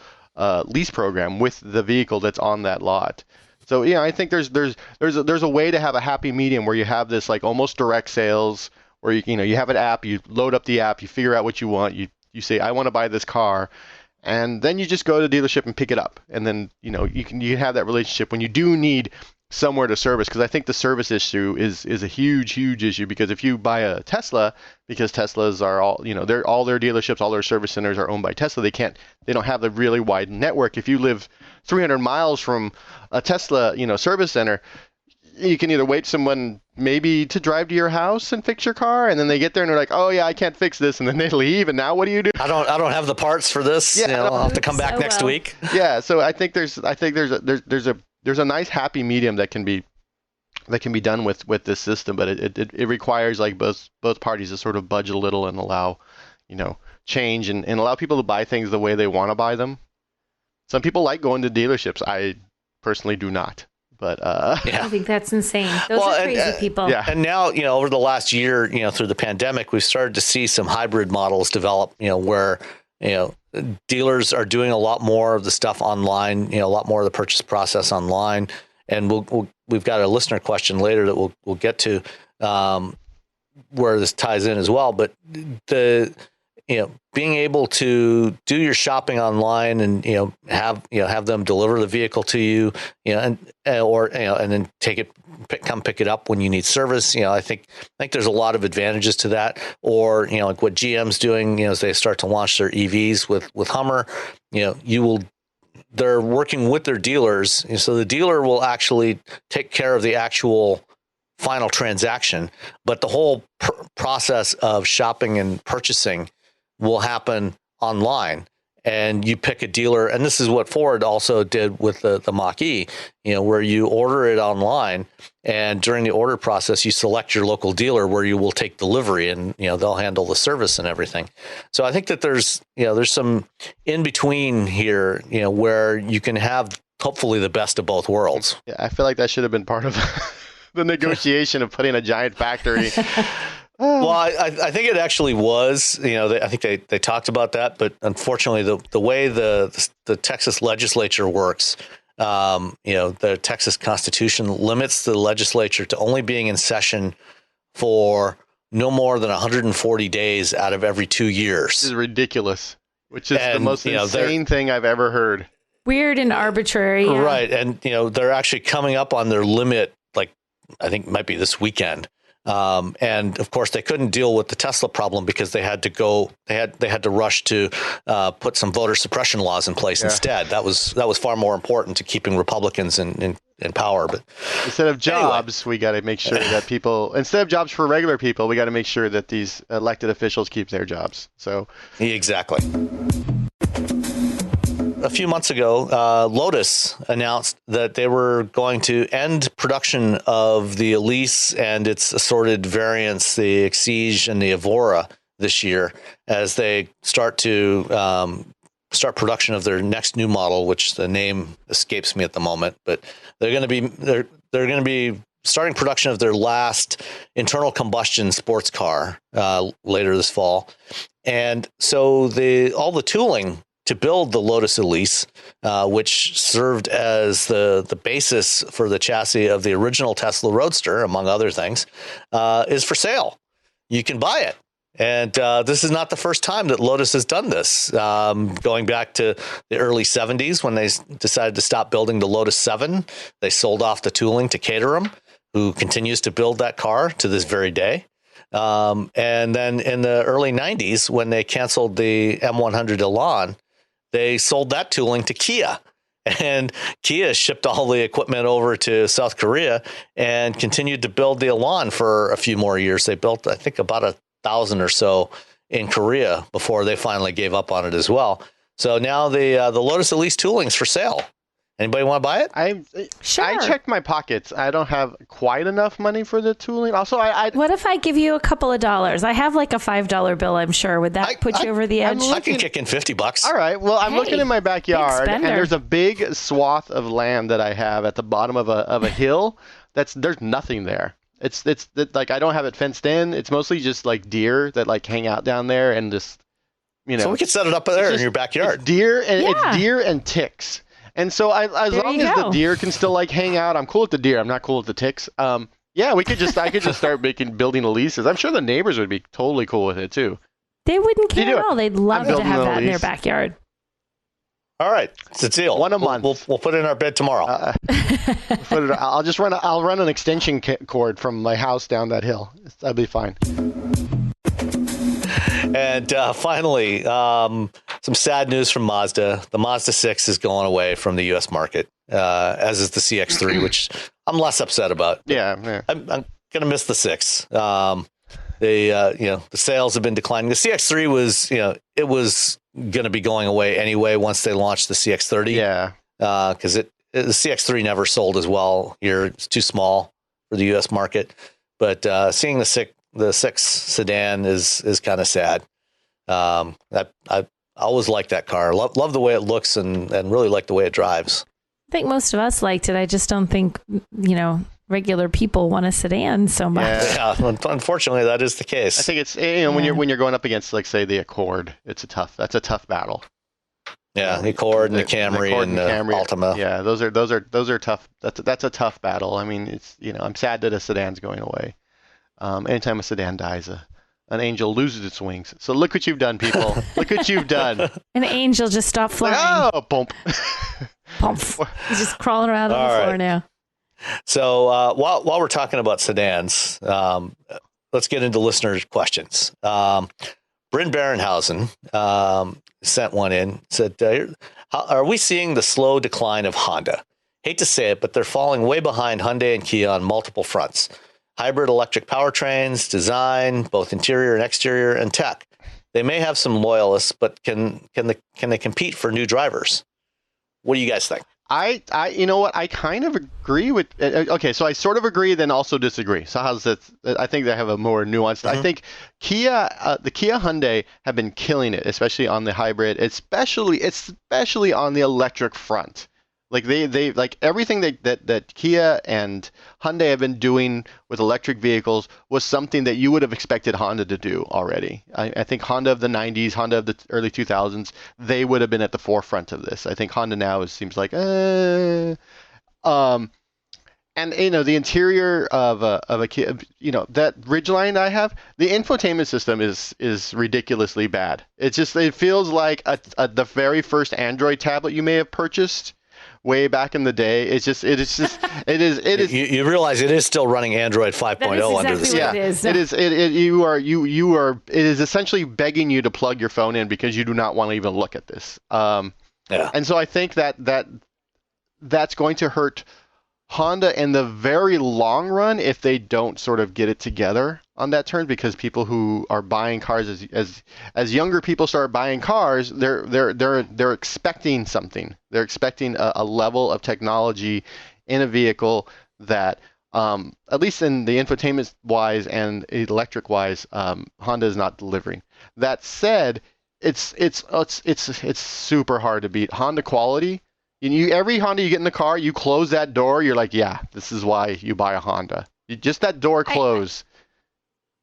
lease program with the vehicle that's on that lot. So I think there's a way to have a happy medium where you have this like almost direct sales, where you have an app, you load up the app, you figure out what you want, you say I want to buy this car, and then you just go to the dealership and pick it up, and then you can have that relationship when you do need somewhere to service, because I think the service issue is a huge issue, because if you buy a Tesla, because Teslas are all all their dealerships, all their service centers are owned by Tesla, they don't have the really wide network. If you live 300 miles from a Tesla service center, you can either wait someone maybe to drive to your house and fix your car, and then they get there and they're like, oh yeah, I can't fix this, and then they leave, and now what do you do? I don't have the parts for this. Yeah, I'll have to come back next week. Yeah, so I think there's a nice happy medium that can be done with this system, but it requires like both parties to sort of budget a little and allow, change and allow people to buy things the way they want to buy them. Some people like going to dealerships. I personally do not. But I think that's insane. Those are crazy people. Yeah. And now, over the last year, through the pandemic, we've started to see some hybrid models develop, where, dealers are doing a lot more of the stuff online, a lot more of the purchase process online. And we've got a listener question later that we'll get to, where this ties in as well. But being able to do your shopping online and have them deliver the vehicle to you, and then come pick it up when you need service. I think there's a lot of advantages to that. Or like what GM's doing, as they start to launch their EVs with Hummer, they're working with their dealers, so the dealer will actually take care of the actual final transaction, but the whole process of shopping and purchasing will happen online, and you pick a dealer. And this is what Ford also did with the Mach-E, where you order it online, and during the order process, you select your local dealer where you will take delivery, and they'll handle the service and everything. So I think that there's some in between here, where you can have hopefully the best of both worlds. Yeah, I feel like that should have been part of the negotiation of putting a giant factory. Well, I think it actually was. I think they talked about that, but unfortunately, the way the Texas legislature works, the Texas Constitution limits the legislature to only being in session for no more than 140 days out of every 2 years. This is ridiculous. Which is the most insane thing I've ever heard. Weird and arbitrary. Yeah. Right, and they're actually coming up on their limit. Like I think it might be this weekend. And of course, they couldn't deal with the Tesla problem because they had to rush to put some voter suppression laws in place instead. That was far more important to keeping Republicans in power. But instead of jobs, we got to make sure that instead of jobs for regular people, we got to make sure that these elected officials keep their jobs. So exactly. A few months ago, Lotus announced that they were going to end production of the Elise and its assorted variants, the Exige and the Evora, this year, as they start production of their next new model, which the name escapes me at the moment. But they're going to be starting production of their last internal combustion sports car later this fall, and so all the tooling to build the Lotus Elise, which served as the basis for the chassis of the original Tesla Roadster, among other things, is for sale. You can buy it. And this is not the first time that Lotus has done this. Going back to the early 70s when they decided to stop building the Lotus 7, they sold off the tooling to Caterham, who continues to build that car to this very day. And then in the early 90s, when they canceled the M100 Elan, they sold that tooling to Kia, and Kia shipped all the equipment over to South Korea and continued to build the Elan for a few more years. They built, I think, about 1,000 or so in Korea before they finally gave up on it as well. So now the Lotus Elise tooling is for sale. Anybody want to buy it? Sure. I checked my pockets. I don't have quite enough money for the tooling. Also, what if I give you a couple of dollars? I have like a $5 bill, I'm sure. Would that put you over the edge? I can kick in $50. All right. Well, I'm looking in my backyard, and there's a big swath of land that I have at the bottom of a hill. There's nothing there. It's like I don't have it fenced in. It's mostly just like deer that like hang out down there and just So we could set it up there in your backyard. It's deer and ticks. And so as long as the deer can still like hang out, I'm cool with the deer. I'm not cool with the ticks. Yeah, I could just start building Elises. I'm sure the neighbors would be totally cool with it too. They wouldn't care at all. They'd love to have that in their backyard. All right, it's a deal. One a month. We'll put it in our bed tomorrow. I'll run an extension cord from my house down that hill. That'd be fine. And finally, some sad news from Mazda. The Mazda 6 is going away from the U.S. market, as is the CX-3, which I'm less upset about. Yeah. I'm going to miss the 6. The sales have been declining. The CX-3 was, it was going to be going away anyway once they launched the CX-30. Yeah. Because the CX-3 never sold as well here. It's too small for the U.S. market. But seeing the 6 sedan is kind of sad. I always liked that car. Love the way it looks and really like the way it drives. I think most of us liked it. I just don't think, regular people want a sedan so much. Yeah, unfortunately, that is the case. I think it's when you're going up against, like, say, the Accord, that's a tough battle. Yeah, the Accord and the Camry and the Altima. Yeah, those are tough. That's a tough battle. I mean, it's I'm sad that a sedan's going away. Anytime a sedan dies, an angel loses its wings. So look what you've done, people. Look what you've done. An angel just stopped flying. Oh, bump. He's just crawling around on the floor now. So while we're talking about sedans, let's get into listeners' questions. Bryn Barenhausen sent one in, said, are we seeing the slow decline of Honda? Hate to say it, but they're falling way behind Hyundai and Kia on multiple fronts. Hybrid electric powertrains, design, both interior and exterior, and tech. They may have some loyalists, but can they compete for new drivers? What do you guys think? You know what? I kind of agree with. Okay, so I sort of agree, then also disagree. So how's that? I think they have a more nuanced. I think the Kia Hyundai have been killing it, especially on the hybrid, especially on the electric front. Like they like everything that Kia and Hyundai have been doing with electric vehicles was something that you would have expected Honda to do already. I think Honda of the 90s, Honda of the early 2000s, they would have been at the forefront of this. I think Honda now seems like and the interior of a Kia, that Ridgeline I have, the infotainment system is ridiculously bad. It feels like the very first Android tablet you may have purchased way back in the day. It is. You realize it is still running Android 5.0 under the skin. It is essentially begging you to plug your phone in because you do not want to even look at this. And so I think that's going to hurt Honda in the very long run if they don't sort of get it together on that turn, because people who are buying cars as younger people start buying cars, they're expecting something. They're expecting a level of technology in a vehicle that at least in the infotainment wise and electric wise, Honda is not delivering. That said, it's super hard to beat Honda quality. Every Honda you get in the car, you close that door, you're like, yeah, this is why you buy a Honda. Just that door close.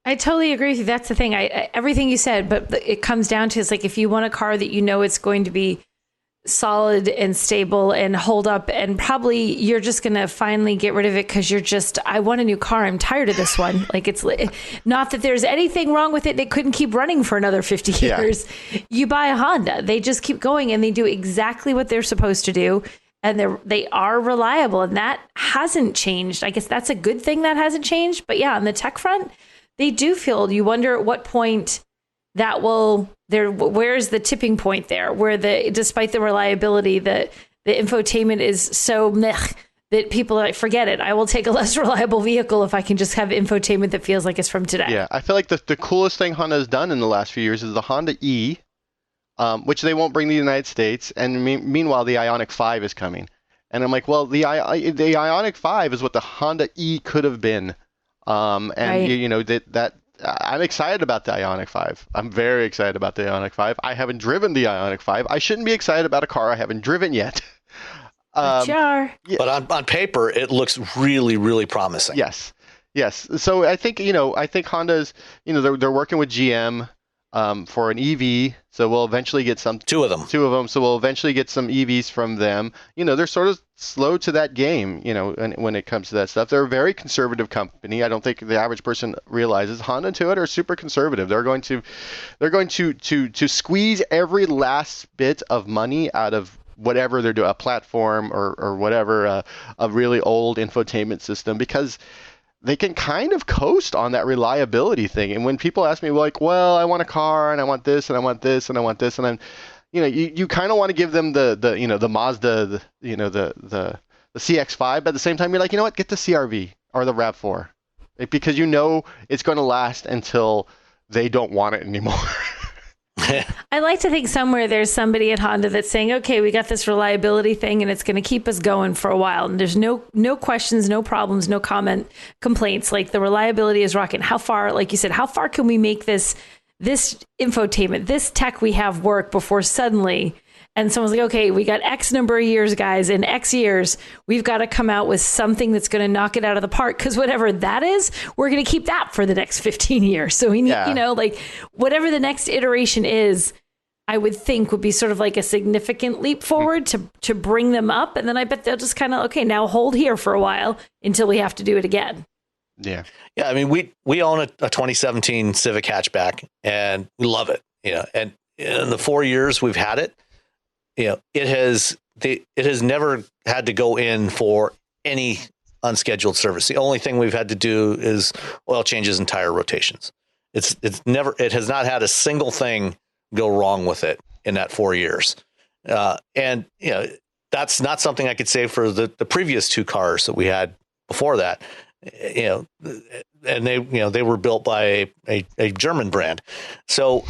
I totally agree with you. That's the thing. Everything you said, but it comes down to, it's like, if you want a car that it's going to be solid and stable and hold up, and probably you're just going to finally get rid of it because I want a new car. I'm tired of this one. Like, it's not that there's anything wrong with it. They couldn't keep running for another 50 years. Yeah. You buy a Honda. They just keep going and they do exactly what they're supposed to do. And they are reliable, and that hasn't changed. I guess that's a good thing that hasn't changed. But yeah, on the tech front, they do feel, you wonder at what point that where's the tipping point there, where despite the reliability, the infotainment is so meh that people are like, forget it. I will take a less reliable vehicle if I can just have infotainment that feels like it's from today. Yeah, I feel like the coolest thing Honda has done in the last few years is the Honda E, which they won't bring to the United States. And meanwhile, the Ioniq 5 is coming. And I'm like, well, the Ioniq 5 is what the Honda E could have been. Right. I'm excited about the Ioniq 5. I'm very excited about the Ioniq 5. I haven't driven the Ioniq 5. I shouldn't be excited about a car I haven't driven yet. Yeah. But on paper, it looks really, really promising. Yes. So I think Honda's, they're working with GM for an EV. So we'll eventually get two of them. So we'll eventually get some EVs from them. They're sort of slow to that game, when it comes to that stuff. They're a very conservative company. I don't think the average person realizes Honda and Toyota are super conservative. They're going to squeeze every last bit of money out of whatever they're doing, a platform or whatever, a really old infotainment system, because they can kind of coast on that reliability thing. And when people ask me like, well, I want a car and I want this and I want this and I want this, and I'm, you kind of want to give them the Mazda, the CX-5, but at the same time, you're like, you know what, get the CR-V or the RAV4, because it's going to last until they don't want it anymore. I like to think somewhere there's somebody at Honda that's saying, okay, we got this reliability thing and it's going to keep us going for a while. And there's no questions, no problems, no complaints. Like, the reliability is rocking. How far, like you said, how far can we make this infotainment, this tech we have work before suddenly, and someone's like, okay, we got X number of years, guys, in X years, we've got to come out with something that's going to knock it out of the park, because whatever that is, we're going to keep that for the next 15 years. So we need, like, whatever the next iteration is, I would think would be sort of like a significant leap forward to bring them up. And then I bet they'll just kind of, okay, now hold here for a while until we have to do it again. Yeah. Yeah. I mean, we own a 2017 Civic hatchback and we love it. And in the 4 years we've had it, it has never had to go in for any unscheduled service. The only thing we've had to do is oil changes and tire rotations. It has not had a single thing go wrong with it in that 4 years. And that's not something I could say for the previous two cars that we had before that. And they were built by a German brand. So,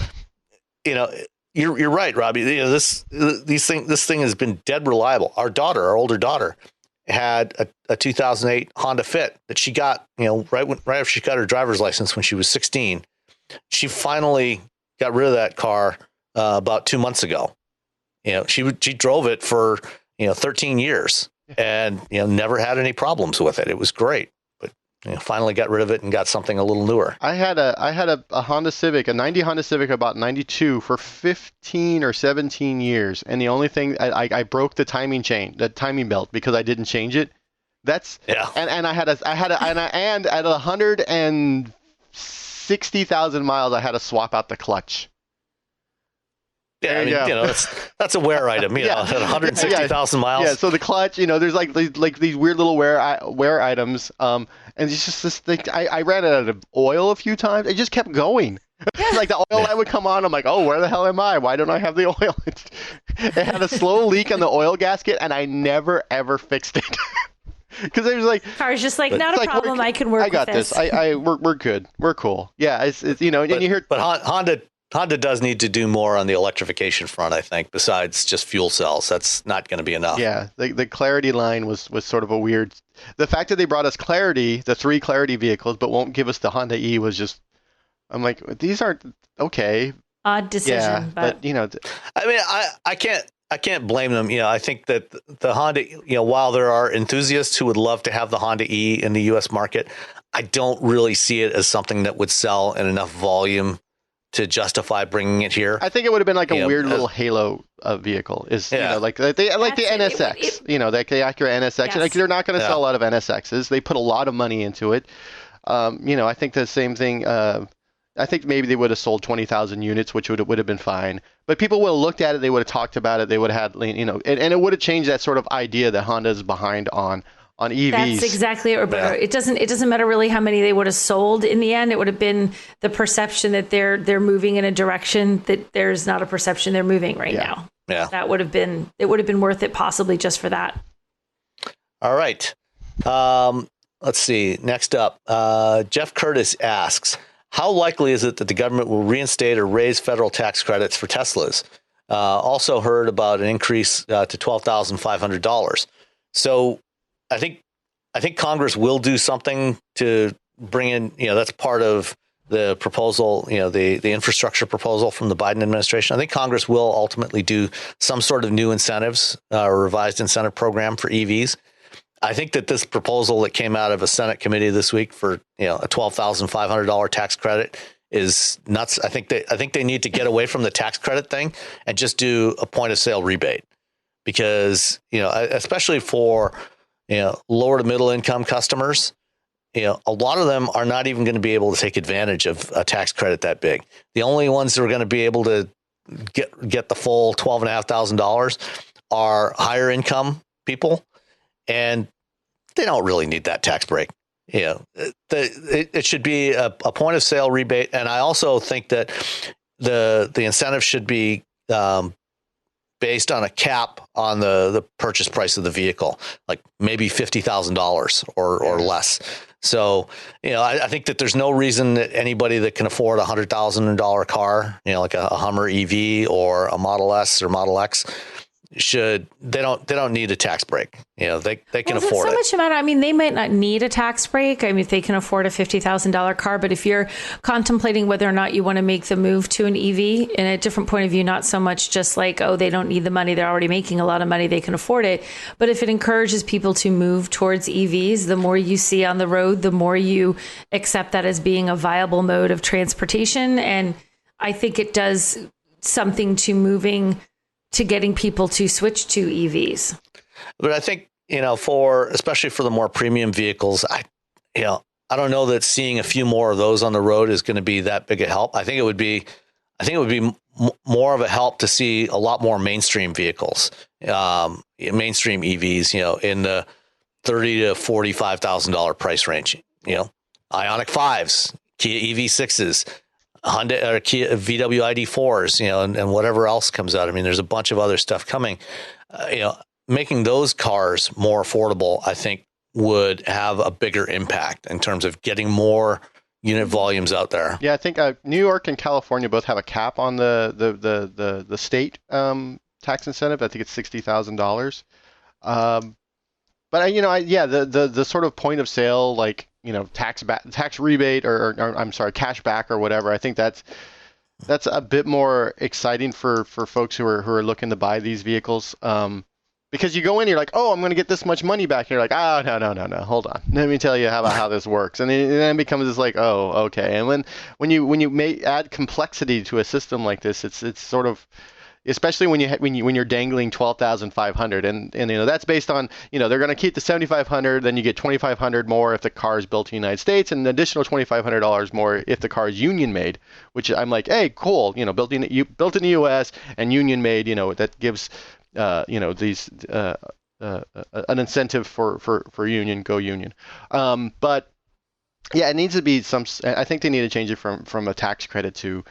you're right, Robbie. This thing has been dead reliable. Our older daughter, had a 2008 Honda Fit that she got, right after she got her driver's license when she was 16. She finally got rid of that car about 2 months ago. She drove it for 13 years and never had any problems with it. It was great. Finally got rid of it and got something a little newer. I had a Honda Civic, a 90 Honda Civic, about 92 for 15 or 17 years. And the only thing I broke the timing belt because I didn't change it. And at 160,000 miles, I had to swap out the clutch. Yeah, that's a wear item, at 160,000 miles. Yeah, so the clutch, there's like these weird little wear items. And it's just this thing. I ran out of oil a few times. It just kept going. Like the oil light would come on. I'm like, oh, where the hell am I? Why don't I have the oil? It had a slow leak on the oil gasket, and I never ever fixed it. Because it was like, car's just like, not a problem. I can work. I got this. We're good. We're cool. Yeah, it's and you hear. But Honda does need to do more on the electrification front, I think, besides just fuel cells. That's not going to be enough. Yeah, the Clarity line was sort of a weird. The fact that they brought us Clarity, the 3 Clarity vehicles, but won't give us the Honda E was just. I'm like, these aren't okay. Odd decision, yeah, but I mean, I can't blame them. I think that the Honda, while there are enthusiasts who would love to have the Honda E in the U.S. market, I don't really see it as something that would sell in enough volume to justify bringing it here. I think it would have been like a weird little halo vehicle. Like the NSX, the Acura NSX. Yes. Like they're not going to sell a lot of NSXs. They put a lot of money into it. I think the same thing. I think maybe they would have sold 20,000 units, which would have been fine. But people would have looked at it. They would have talked about it. They would have had, and it would have changed that sort of idea that Honda is behind on EVs. That's exactly it, Roberto. Yeah. It doesn't matter really how many they would have sold in the end. It would have been the perception that they're moving in a direction that there's not a perception they're moving right now. Yeah. It would have been worth it possibly just for that. All right. Let's see. Next up, Jeff Curtis asks, how likely is it that the government will reinstate or raise federal tax credits for Teslas? Also heard about an increase to $12,500. So I think Congress will do something to bring in, that's part of the proposal, the infrastructure proposal from the Biden administration. I think Congress will ultimately do some sort of new incentives or revised incentive program for EVs. I think that this proposal that came out of a Senate committee this week for, a $12,500 tax credit is nuts. I think they need to get away from the tax credit thing and just do a point of sale rebate, because, especially for, lower to middle income customers, a lot of them are not even going to be able to take advantage of a tax credit that big. The only ones that are going to be able to get the full $12,500 are higher income people, and they don't really need that tax break. it should be a point of sale rebate. And I also think that the incentive should be based on a cap on the purchase price of the vehicle, like maybe $50,000 or less. So, I think that there's no reason that anybody that can afford $100,000 car, like a Hummer EV or a Model S or Model X, they don't need a tax break. They can afford it. So much a matter. I mean, they might not need a tax break. I mean, if they can afford a $50,000 car, but if you're contemplating whether or not you want to make the move to an EV, in a different point of view, not so much just like, oh, they don't need the money, they're already making a lot of money, they can afford it. But if it encourages people to move towards EVs, the more you see on the road, the more you accept that as being a viable mode of transportation. And I think it does something to getting people to switch to EVs. But I think, especially for the more premium vehicles, I don't know that seeing a few more of those on the road is going to be that big a help. I think it would be more of a help to see a lot more mainstream vehicles, mainstream EVs, in the $30,000 to $45,000 price range, Ioniq 5s, Kia EV6s, Honda or Kia VW ID4s, and whatever else comes out. I mean, there's a bunch of other stuff coming. Making those cars more affordable, I think, would have a bigger impact in terms of getting more unit volumes out there. Yeah, I think New York and California both have a cap on the state tax incentive. I think it's $60,000. But the sort of point of sale, like, tax rebate or I'm sorry, cash back or whatever. I think that's a bit more exciting for folks who are looking to buy these vehicles. Because you go in, you're like, oh, I'm going to get this much money back. And you're like, no, hold on. Let me tell you how this works. And then it becomes this like, oh, okay. And when you add complexity to a system like this, it's sort of, especially when you're dangling 12,500, and that's based on, they're going to keep the 7,500, then you get 2,500 more if the car is built in the United States, and an additional $2,500 more if the car is union made, which I'm like, hey, cool, built in the U.S. and union made, that gives these an incentive for union, go union. But yeah, it needs to be I think they need to change it from a tax credit to,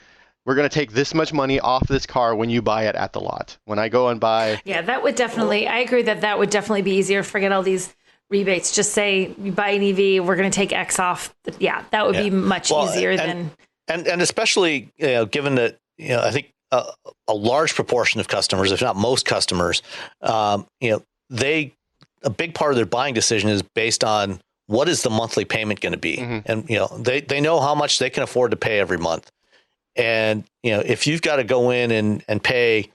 we're going to take this much money off this car when you buy it at the lot. When I go and buy. Yeah, that would definitely, I agree that would definitely be easier. Forget all these rebates. Just say you buy an EV, we're going to take X off. Yeah, that would be much easier than. And especially, given that, I think a large proportion of customers, if not most customers, a big part of their buying decision is based on what is the monthly payment going to be. Mm-hmm. And, they know how much they can afford to pay every month. And, if you've got to go in and pay,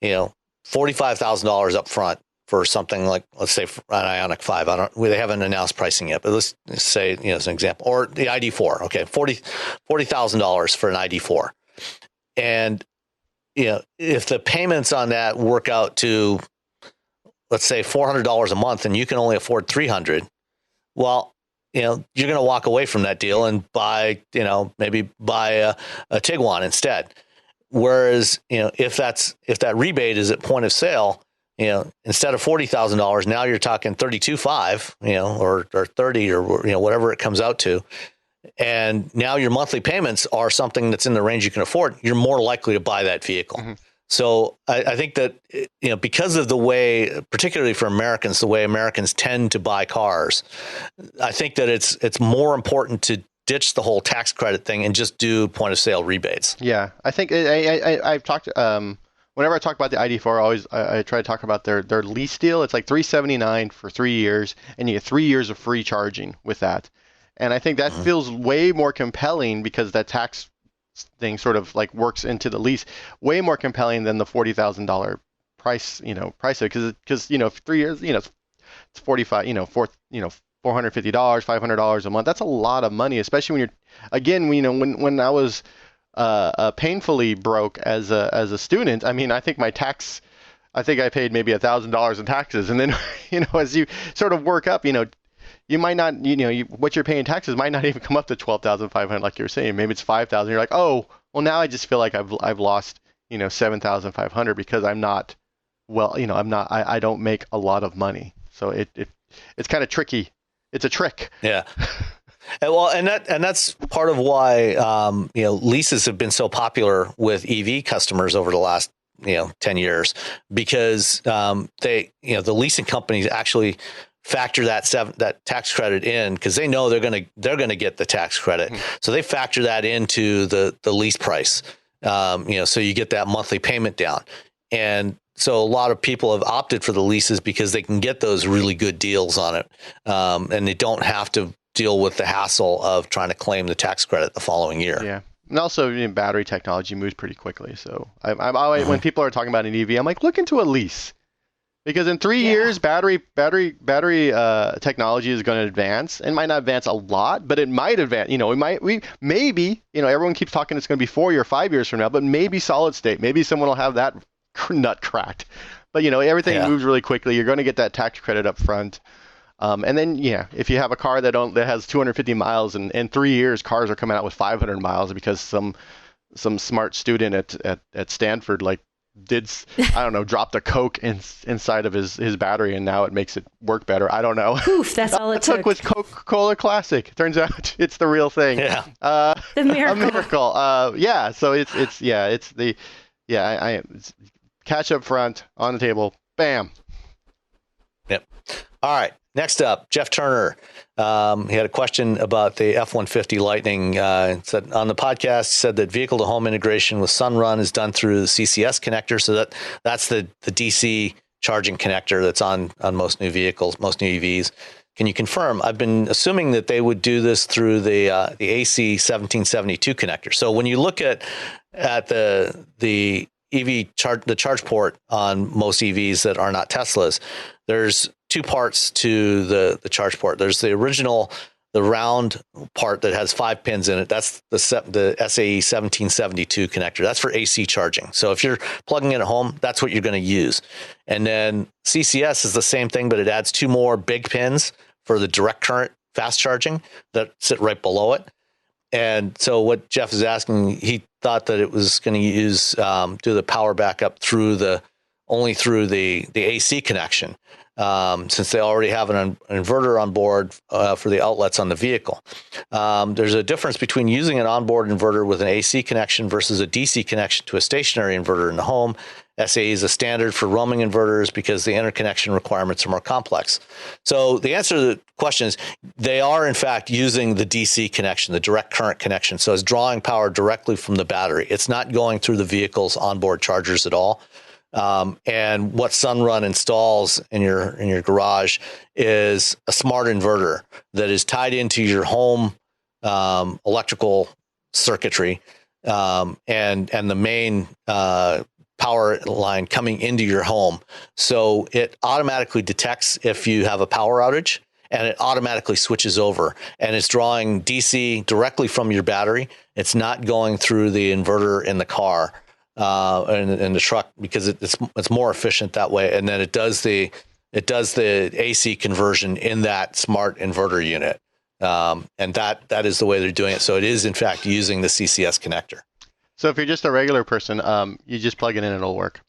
$45,000 up front for something like, let's say, an Ioniq 5, they haven't announced pricing yet, but let's say, as an example, or the ID4, okay, $40,000 for an ID4. And, if the payments on that work out to, let's say, $400 a month, and you can only afford $300, well, you're going to walk away from that deal and buy, maybe buy a Tiguan instead. Whereas, if that rebate is at point of sale, instead of $40,000, now you're talking $32,500, or 30, or whatever it comes out to. And now your monthly payments are something that's in the range you can afford. You're more likely to buy that vehicle. Mm-hmm. So I think that, because of the way, particularly for Americans, the way Americans tend to buy cars, I think that it's more important to ditch the whole tax credit thing and just do point of sale rebates. Yeah, I think I've talked, whenever I talk about the ID4, I try to talk about their lease deal. It's like $379 for 3 years, and you get 3 years of free charging with that. And I think that feels way more compelling, because that tax thing sort of like works into the lease, way more compelling than the $40,000 price, because 3 years, it's 45, $450, $500 a month. That's a lot of money, especially when you're, again, when I was painfully broke as a student. I mean, I think I paid maybe $1,000 in taxes, and then as you sort of work up, you might not, what you're paying taxes might not even come up to $12,500, like you're saying. Maybe it's $5,000. You're like, oh, well, now I just feel like I've lost, $7,500 because I'm not, I don't make a lot of money. So it's kind of tricky It's a trick. Yeah. And that's part of why leases have been so popular with EV customers over the last 10 years, because the leasing companies actually factor that tax credit in, because they know they're going to get the tax credit. So they factor that into the lease price. So you get that monthly payment down. And so a lot of people have opted for the leases because they can get those really good deals on it. And they don't have to deal with the hassle of trying to claim the tax credit the following year. Yeah. And also, battery technology moves pretty quickly. So I'm always, when people are talking about an EV, I'm like, look into a lease. Because in 3 years, battery technology is going to advance. It might not advance a lot, but it might advance. Maybe everyone keeps talking it's going to be 4 or 5 years from now, but maybe solid state. Maybe someone will have that nut cracked. But everything moves really quickly. You're going to get that tax credit up front. And then, if you have a car that has 250 miles, and in 3 years, cars are coming out with 500 miles because some smart student at Stanford dropped a Coke inside of his battery, and now it makes it work better. I don't know. Poof, that's all it took. Was Coca-Cola Classic. Turns out it's the real thing. Yeah. The miracle. A miracle. So it's cash up front on the table. Bam. Yep. All right. Next up, Jeff Turner. He had a question about the F-150 Lightning. Said on the podcast, said that vehicle-to-home integration with Sunrun is done through the CCS connector. So that's the DC charging connector that's on most new vehicles, most new EVs. Can you confirm? I've been assuming that they would do this through the AC 1772 connector. So when you look at the EV charge port on most EVs that are not Teslas, there's two parts to the charge port. There's the original, the round part that has 5 pins in it. That's the SAE 1772 connector. That's for AC charging. So if you're plugging it at home, that's what you're going to use. And then CCS is the same thing, but it adds 2 more big pins for the direct current fast charging that sit right below it. And so what Jeff is asking, he thought that it was going to use do the power backup only through the AC connection, since they already have an inverter on board for the outlets on the vehicle. There's a difference between using an onboard inverter with an AC connection versus a DC connection to a stationary inverter in the home. SAE is a standard for roaming inverters because the interconnection requirements are more complex. So the answer to the question is they are, in fact, using the DC connection, the direct current connection. So it's drawing power directly from the battery. It's not going through the vehicle's onboard chargers at all. And what Sunrun installs in your garage is a smart inverter that is tied into your home electrical circuitry and the main power line coming into your home. So it automatically detects if you have a power outage, and it automatically switches over, and it's drawing DC directly from your battery. It's not going through the inverter in the car in the truck, because it's more efficient that way. And then it does the AC conversion in that smart inverter unit. And that is the way they're doing it. So it is, in fact, using the CCS connector. So if you're just a regular person, you just plug it in and it'll work.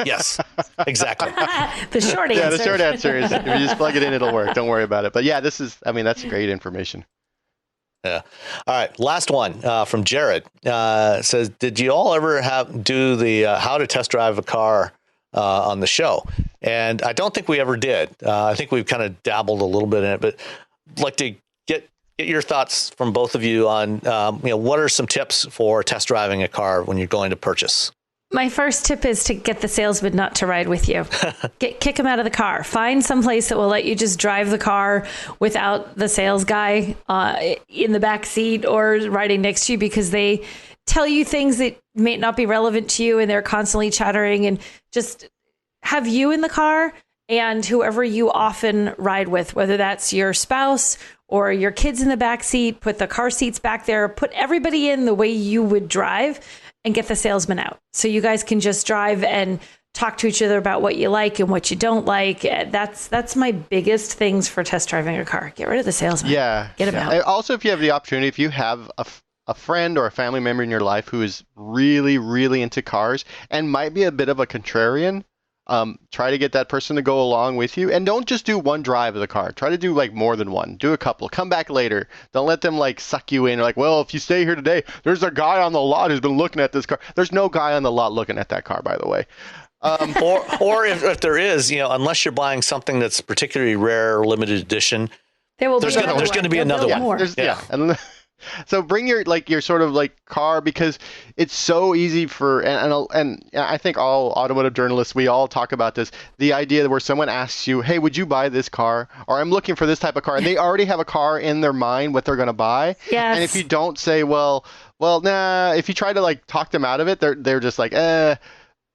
Yes, exactly. The short answer. Yeah, the short answer is if you just plug it in, it'll work. Don't worry about it. But yeah, that's great information. Yeah. All right. Last one from Jared. Says, did you all ever do the how to test drive a car on the show? And I don't think we ever did. I think we've kind of dabbled a little bit in it, but I'd like to get your thoughts from both of you on what are some tips for test driving a car when you're going to purchase? My first tip is to get the salesman not to ride with you. Kick him out of the car. Find some place that will let you just drive the car without the sales guy in the back seat or riding next to you, because they tell you things that may not be relevant to you, and they're constantly chattering. And just have you in the car and whoever you often ride with, whether that's your spouse or your kids in the back seat. Put the car seats back there. Put everybody in the way you would drive, and get the salesman out, so you guys can just drive and talk to each other about what you like and what you don't like. That's my biggest things for test driving a car. Get rid of the salesman. Yeah. Get him out. Also, if you have the opportunity, if you have a friend or a family member in your life who is really, really into cars and might be a bit of a contrarian, Try to get that person to go along with you, and don't just do one drive of the car. Try to do like more than one. Do a couple. Come back later. Don't let them like suck you in. Like, well, if you stay here today, there's a guy on the lot who's been looking at this car. There's no guy on the lot looking at that car, by the way. Or if there is, unless you're buying something that's particularly rare or limited edition, there's going to be another one. And so bring your sort of like car, because it's so easy for, and I think all automotive journalists, we all talk about this, the idea where someone asks you, hey, would you buy this car? Or I'm looking for this type of car. And they already have a car in their mind, what they're going to buy. Yes. And if you don't say, well, nah, if you try to like talk them out of it, they're just like,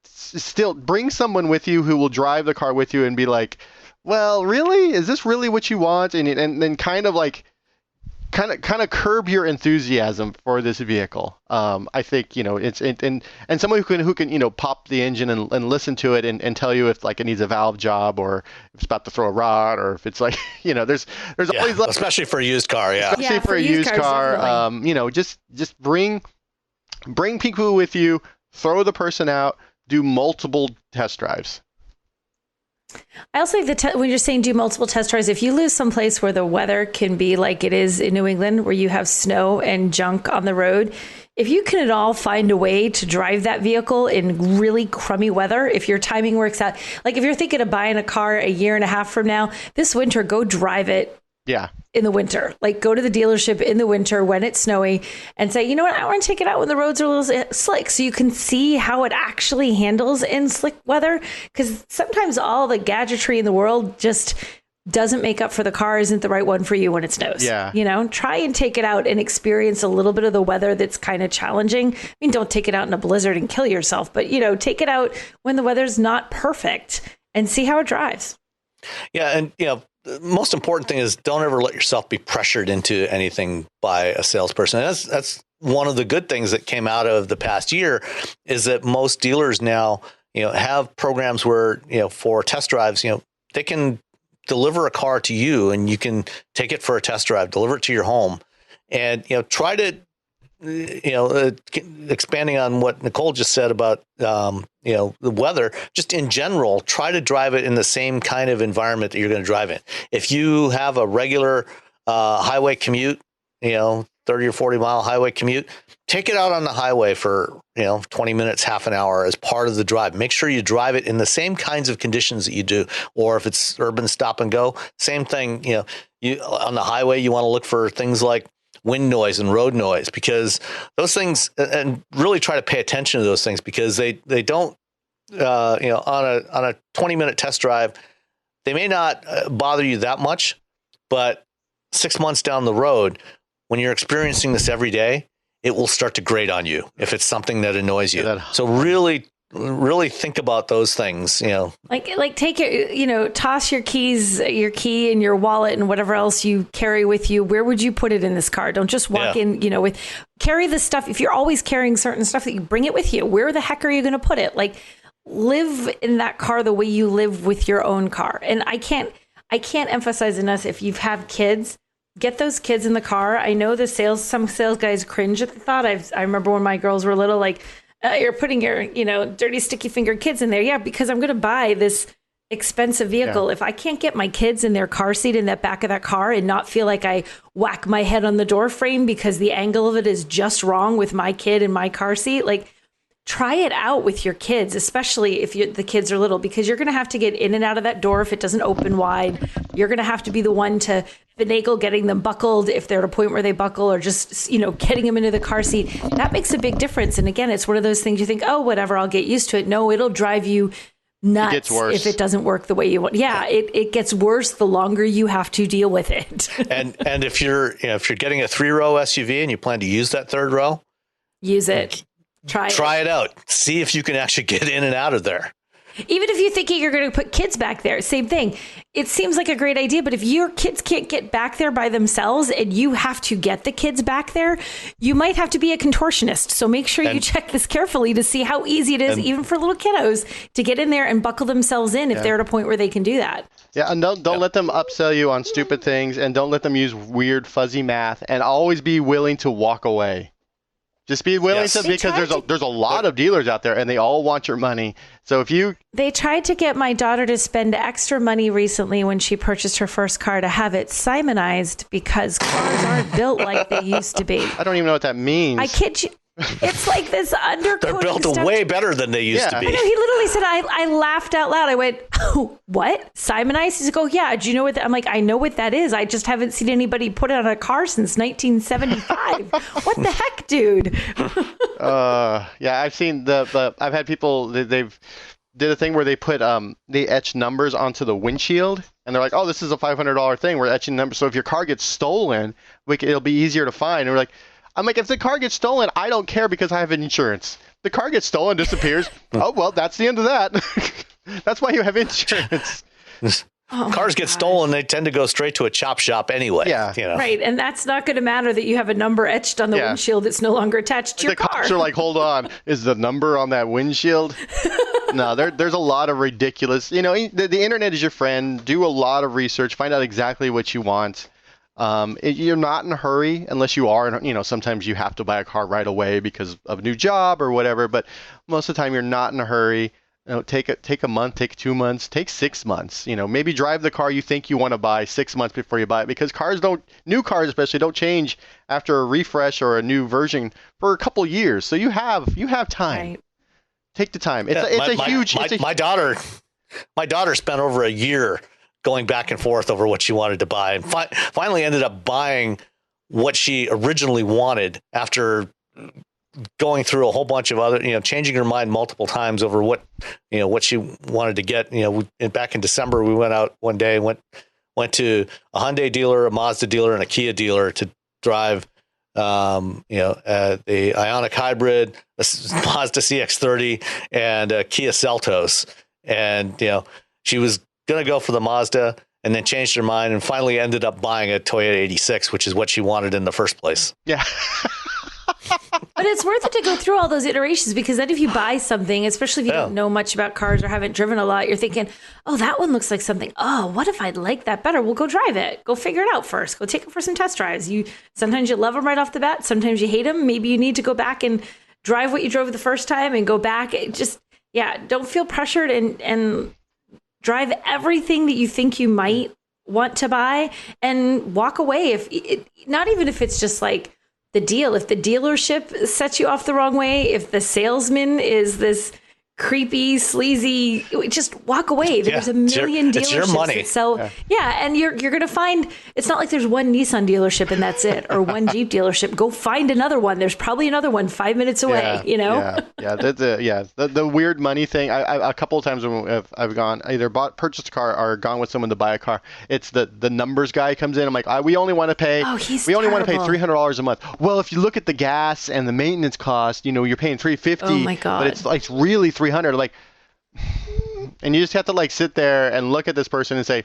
still bring someone with you who will drive the car with you and be like, well, really? Is this really what you want? And then kind of curb your enthusiasm for this vehicle. I think, it's and someone who can pop the engine and listen to it and tell you if like it needs a valve job, or if it's about to throw a rod, or if it's like, there's always like, especially for a used car. Especially for a used car. Just bring people with you, throw the person out, do multiple test drives. I also like when you're saying do multiple test drives, if you live someplace where the weather can be like it is in New England, where you have snow and junk on the road, if you can at all find a way to drive that vehicle in really crummy weather, if your timing works out, like if you're thinking of buying a car a year and a half from now, this winter, go drive it. Yeah. In the winter, like go to the dealership in the winter when it's snowy and say, you know what, I want to take it out when the roads are a little slick, so you can see how it actually handles in slick weather. Because sometimes all the gadgetry in the world just doesn't make up for the car, isn't the right one for you when it snows. Yeah. Try and take it out and experience a little bit of the weather that's kind of challenging. I mean, don't take it out in a blizzard and kill yourself, but take it out when the weather's not perfect and see how it drives. Yeah. And, the most important thing is don't ever let yourself be pressured into anything by a salesperson. And that's one of the good things that came out of the past year, is that most dealers now, have programs where, for test drives, they can deliver a car to you and you can take it for a test drive, deliver it to your home, and, try to, expanding on what Nicole just said about, the weather, just in general, try to drive it in the same kind of environment that you're going to drive in. If you have a regular highway commute, 30 or 40 mile highway commute, take it out on the highway for, 20 minutes, half an hour as part of the drive. Make sure you drive it in the same kinds of conditions that you do. Or if it's urban stop and go, same thing, you on the highway, you want to look for things like wind noise and road noise, because those things, and really try to pay attention to those things, because they don't, on a 20-minute test drive, they may not bother you that much, but 6 months down the road, when you're experiencing this every day, it will start to grate on you if it's something that annoys you. So really think about those things, like take your, toss your key and your wallet and whatever else you carry with you. Where would you put it in this car? Don't just walk in, carry the stuff. If you're always carrying certain stuff, that you bring it with you. Where the heck are you going to put it? Like, live in that car the way you live with your own car. And I can't emphasize enough, if you have kids, get those kids in the car. I know some sales guys cringe at the thought. I remember when my girls were little, like, you're putting your, dirty, sticky fingered kids in there. Yeah, because I'm going to buy this expensive vehicle. Yeah. If I can't get my kids in their car seat in that back of that car and not feel like I whack my head on the door frame because the angle of it is just wrong with my kid in my car seat, like, try it out with your kids, especially if the kids are little, because you're going to have to get in and out of that door if it doesn't open wide. You're going to have to be the one to finagle getting them buckled if they're at a point where they buckle, or just, getting them into the car seat. That makes a big difference. And again, it's one of those things you think, oh, whatever, I'll get used to it. No, it'll drive you nuts if it doesn't work the way you want. Yeah, it gets worse the longer you have to deal with it. and if you're getting a 3-row SUV and you plan to use that third row, use it. Try it out. See if you can actually get in and out of there. Even if you're thinking you're going to put kids back there, same thing. It seems like a great idea, but if your kids can't get back there by themselves and you have to get the kids back there, you might have to be a contortionist. So make sure you check this carefully to see how easy it is, even for little kiddos, to get in there and buckle themselves in if they're at a point where they can do that. Yeah, and don't let them upsell you on stupid things, and don't let them use weird fuzzy math, and always be willing to walk away. Just be willing to, because there's a lot of dealers out there and they all want your money. So they tried to get my daughter to spend extra money recently when she purchased her first car to have it Simonized because cars aren't built like they used to be. I don't even know what that means. I kid you. It's like this undercoating. They're built way better than they used to be. I know, he literally said, I laughed out loud. I went, oh, what? Simonized? He's like, oh, yeah. Do you know what that? I'm like, I know what that is. I just haven't seen anybody put it on a car since 1975. What the heck, dude? Yeah, I've seen I've had people, they've did a thing where they put, they etch numbers onto the windshield. And they're like, oh, this is a $500 thing. We're etching numbers. So if your car gets stolen, it'll be easier to find. And we're like, I'm like, if the car gets stolen, I don't care because I have insurance. The car gets stolen, disappears. Oh, well, that's the end of that. That's why you have insurance. Cars get stolen, they tend to go straight to a chop shop anyway. Yeah. You know? Right. And that's not going to matter that you have a number etched on the windshield that's no longer attached to your car. The cops are like, hold on, is the number on that windshield? No, there's a lot of ridiculous, the internet is your friend. Do a lot of research, find out exactly what you want. You're not in a hurry unless you are, sometimes you have to buy a car right away because of a new job or whatever, but most of the time you're not in a hurry. Take a month, take 2 months, take 6 months, maybe drive the car you think you want to buy 6 months before you buy it, because new cars especially don't change after a refresh or a new version for a couple years. So you have time. Right. Take the time. My daughter spent over a year going back and forth over what she wanted to buy, and finally ended up buying what she originally wanted after going through a whole bunch of other, changing her mind multiple times over what she wanted to get. Back in December, we went out one day, went to a Hyundai dealer, a Mazda dealer, and a Kia dealer to drive, the Ioniq Hybrid, a Mazda CX-30, and a Kia Seltos. And, she was going to go for the Mazda and then changed her mind and finally ended up buying a Toyota 86, which is what she wanted in the first place. Yeah. But it's worth it to go through all those iterations, because then if you buy something, especially if you don't know much about cars or haven't driven a lot, you're thinking, oh, that one looks like something. Oh, what if I'd like that better? Well, go drive it. Go figure it out first. Go take it for some test drives. Sometimes you love them right off the bat. Sometimes you hate them. Maybe you need to go back and drive what you drove the first time and go back. Don't feel pressured and drive everything that you think you might want to buy and walk away. Not even if it's just like the deal. If the dealership sets you off the wrong way, if the salesman is this creepy, sleazy, just walk away. There's a million dealerships. It's your money. And you're going to find, it's not like there's one Nissan dealership and that's it, or one Jeep dealership. Go find another one. There's probably another one 5 minutes away, The weird money thing. I a couple of times when I've gone, either purchased a car or gone with someone to buy a car, it's the numbers guy comes in. I'm like, we only want to pay, $300 a month. Well, if you look at the gas and the maintenance cost, you're paying $350. Oh my God. But it's like really $300, like, and you just have to like sit there and look at this person and say,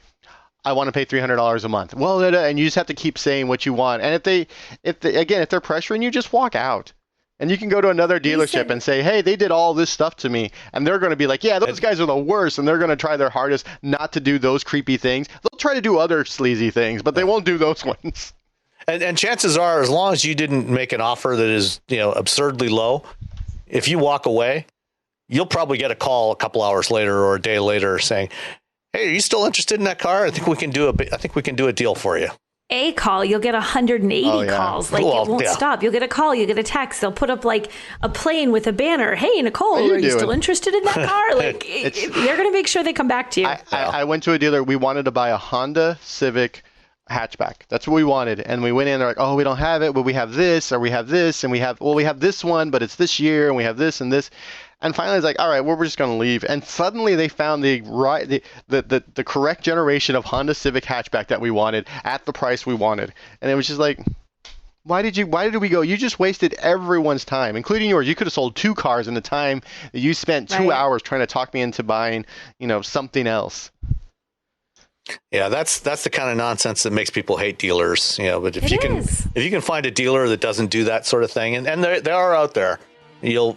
I want to pay $300 a month. Well, and you just have to keep saying what you want. And if they're pressuring you, just walk out. And you can go to another dealership and say, hey, they did all this stuff to me. And they're going to be like, yeah, those guys are the worst. And they're going to try their hardest not to do those creepy things. They'll try to do other sleazy things, but they won't do those ones. And chances are, as long as you didn't make an offer that is, absurdly low, if you walk away, you'll probably get a call a couple hours later or a day later saying, hey, are you still interested in that car? I think we can do a deal for you. A call, you'll get 180 calls. Like, it won't stop. You'll get a call, you'll get a text. They'll put up like a plane with a banner. Hey, Nicole, are you still interested in that car? Like, they're going to make sure they come back to you. I went to a dealer. We wanted to buy a Honda Civic hatchback. That's what we wanted. And we went in, they're like, oh, we don't have it, but we have this, or we have this, and we have this one, but it's this year, and we have this and this. And finally, it's like, all right, well, we're just going to leave. And suddenly they found the correct generation of Honda Civic hatchback that we wanted at the price we wanted. And it was just like, why did we go? You just wasted everyone's time, including yours. You could have sold 2 cars in the time that you spent 2 hours trying to talk me into buying, something else. Yeah, that's the kind of nonsense that makes people hate dealers. But if you can find a dealer that doesn't do that sort of thing, and they are out there, you'll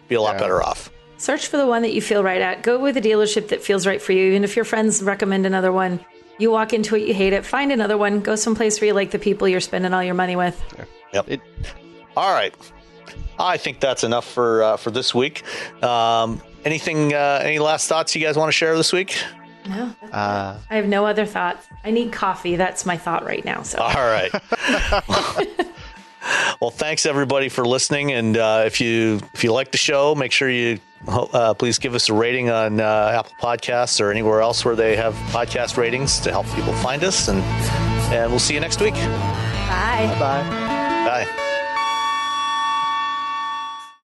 be a lot better off. Search for the one that you feel right at. Go with a dealership that feels right for you. Even if your friends recommend another one, you walk into it, you hate it, find another one. Go someplace where you like the people you're spending all your money with. Yep. All right. I think that's enough for this week. Any last thoughts you guys want to share this week? No. I have no other thoughts. I need coffee. That's my thought right now. So. All right. Well, thanks everybody for listening. And if you like the show, make sure you please give us a rating on Apple Podcasts or anywhere else where they have podcast ratings to help people find us. And we'll see you next week. Bye. Bye.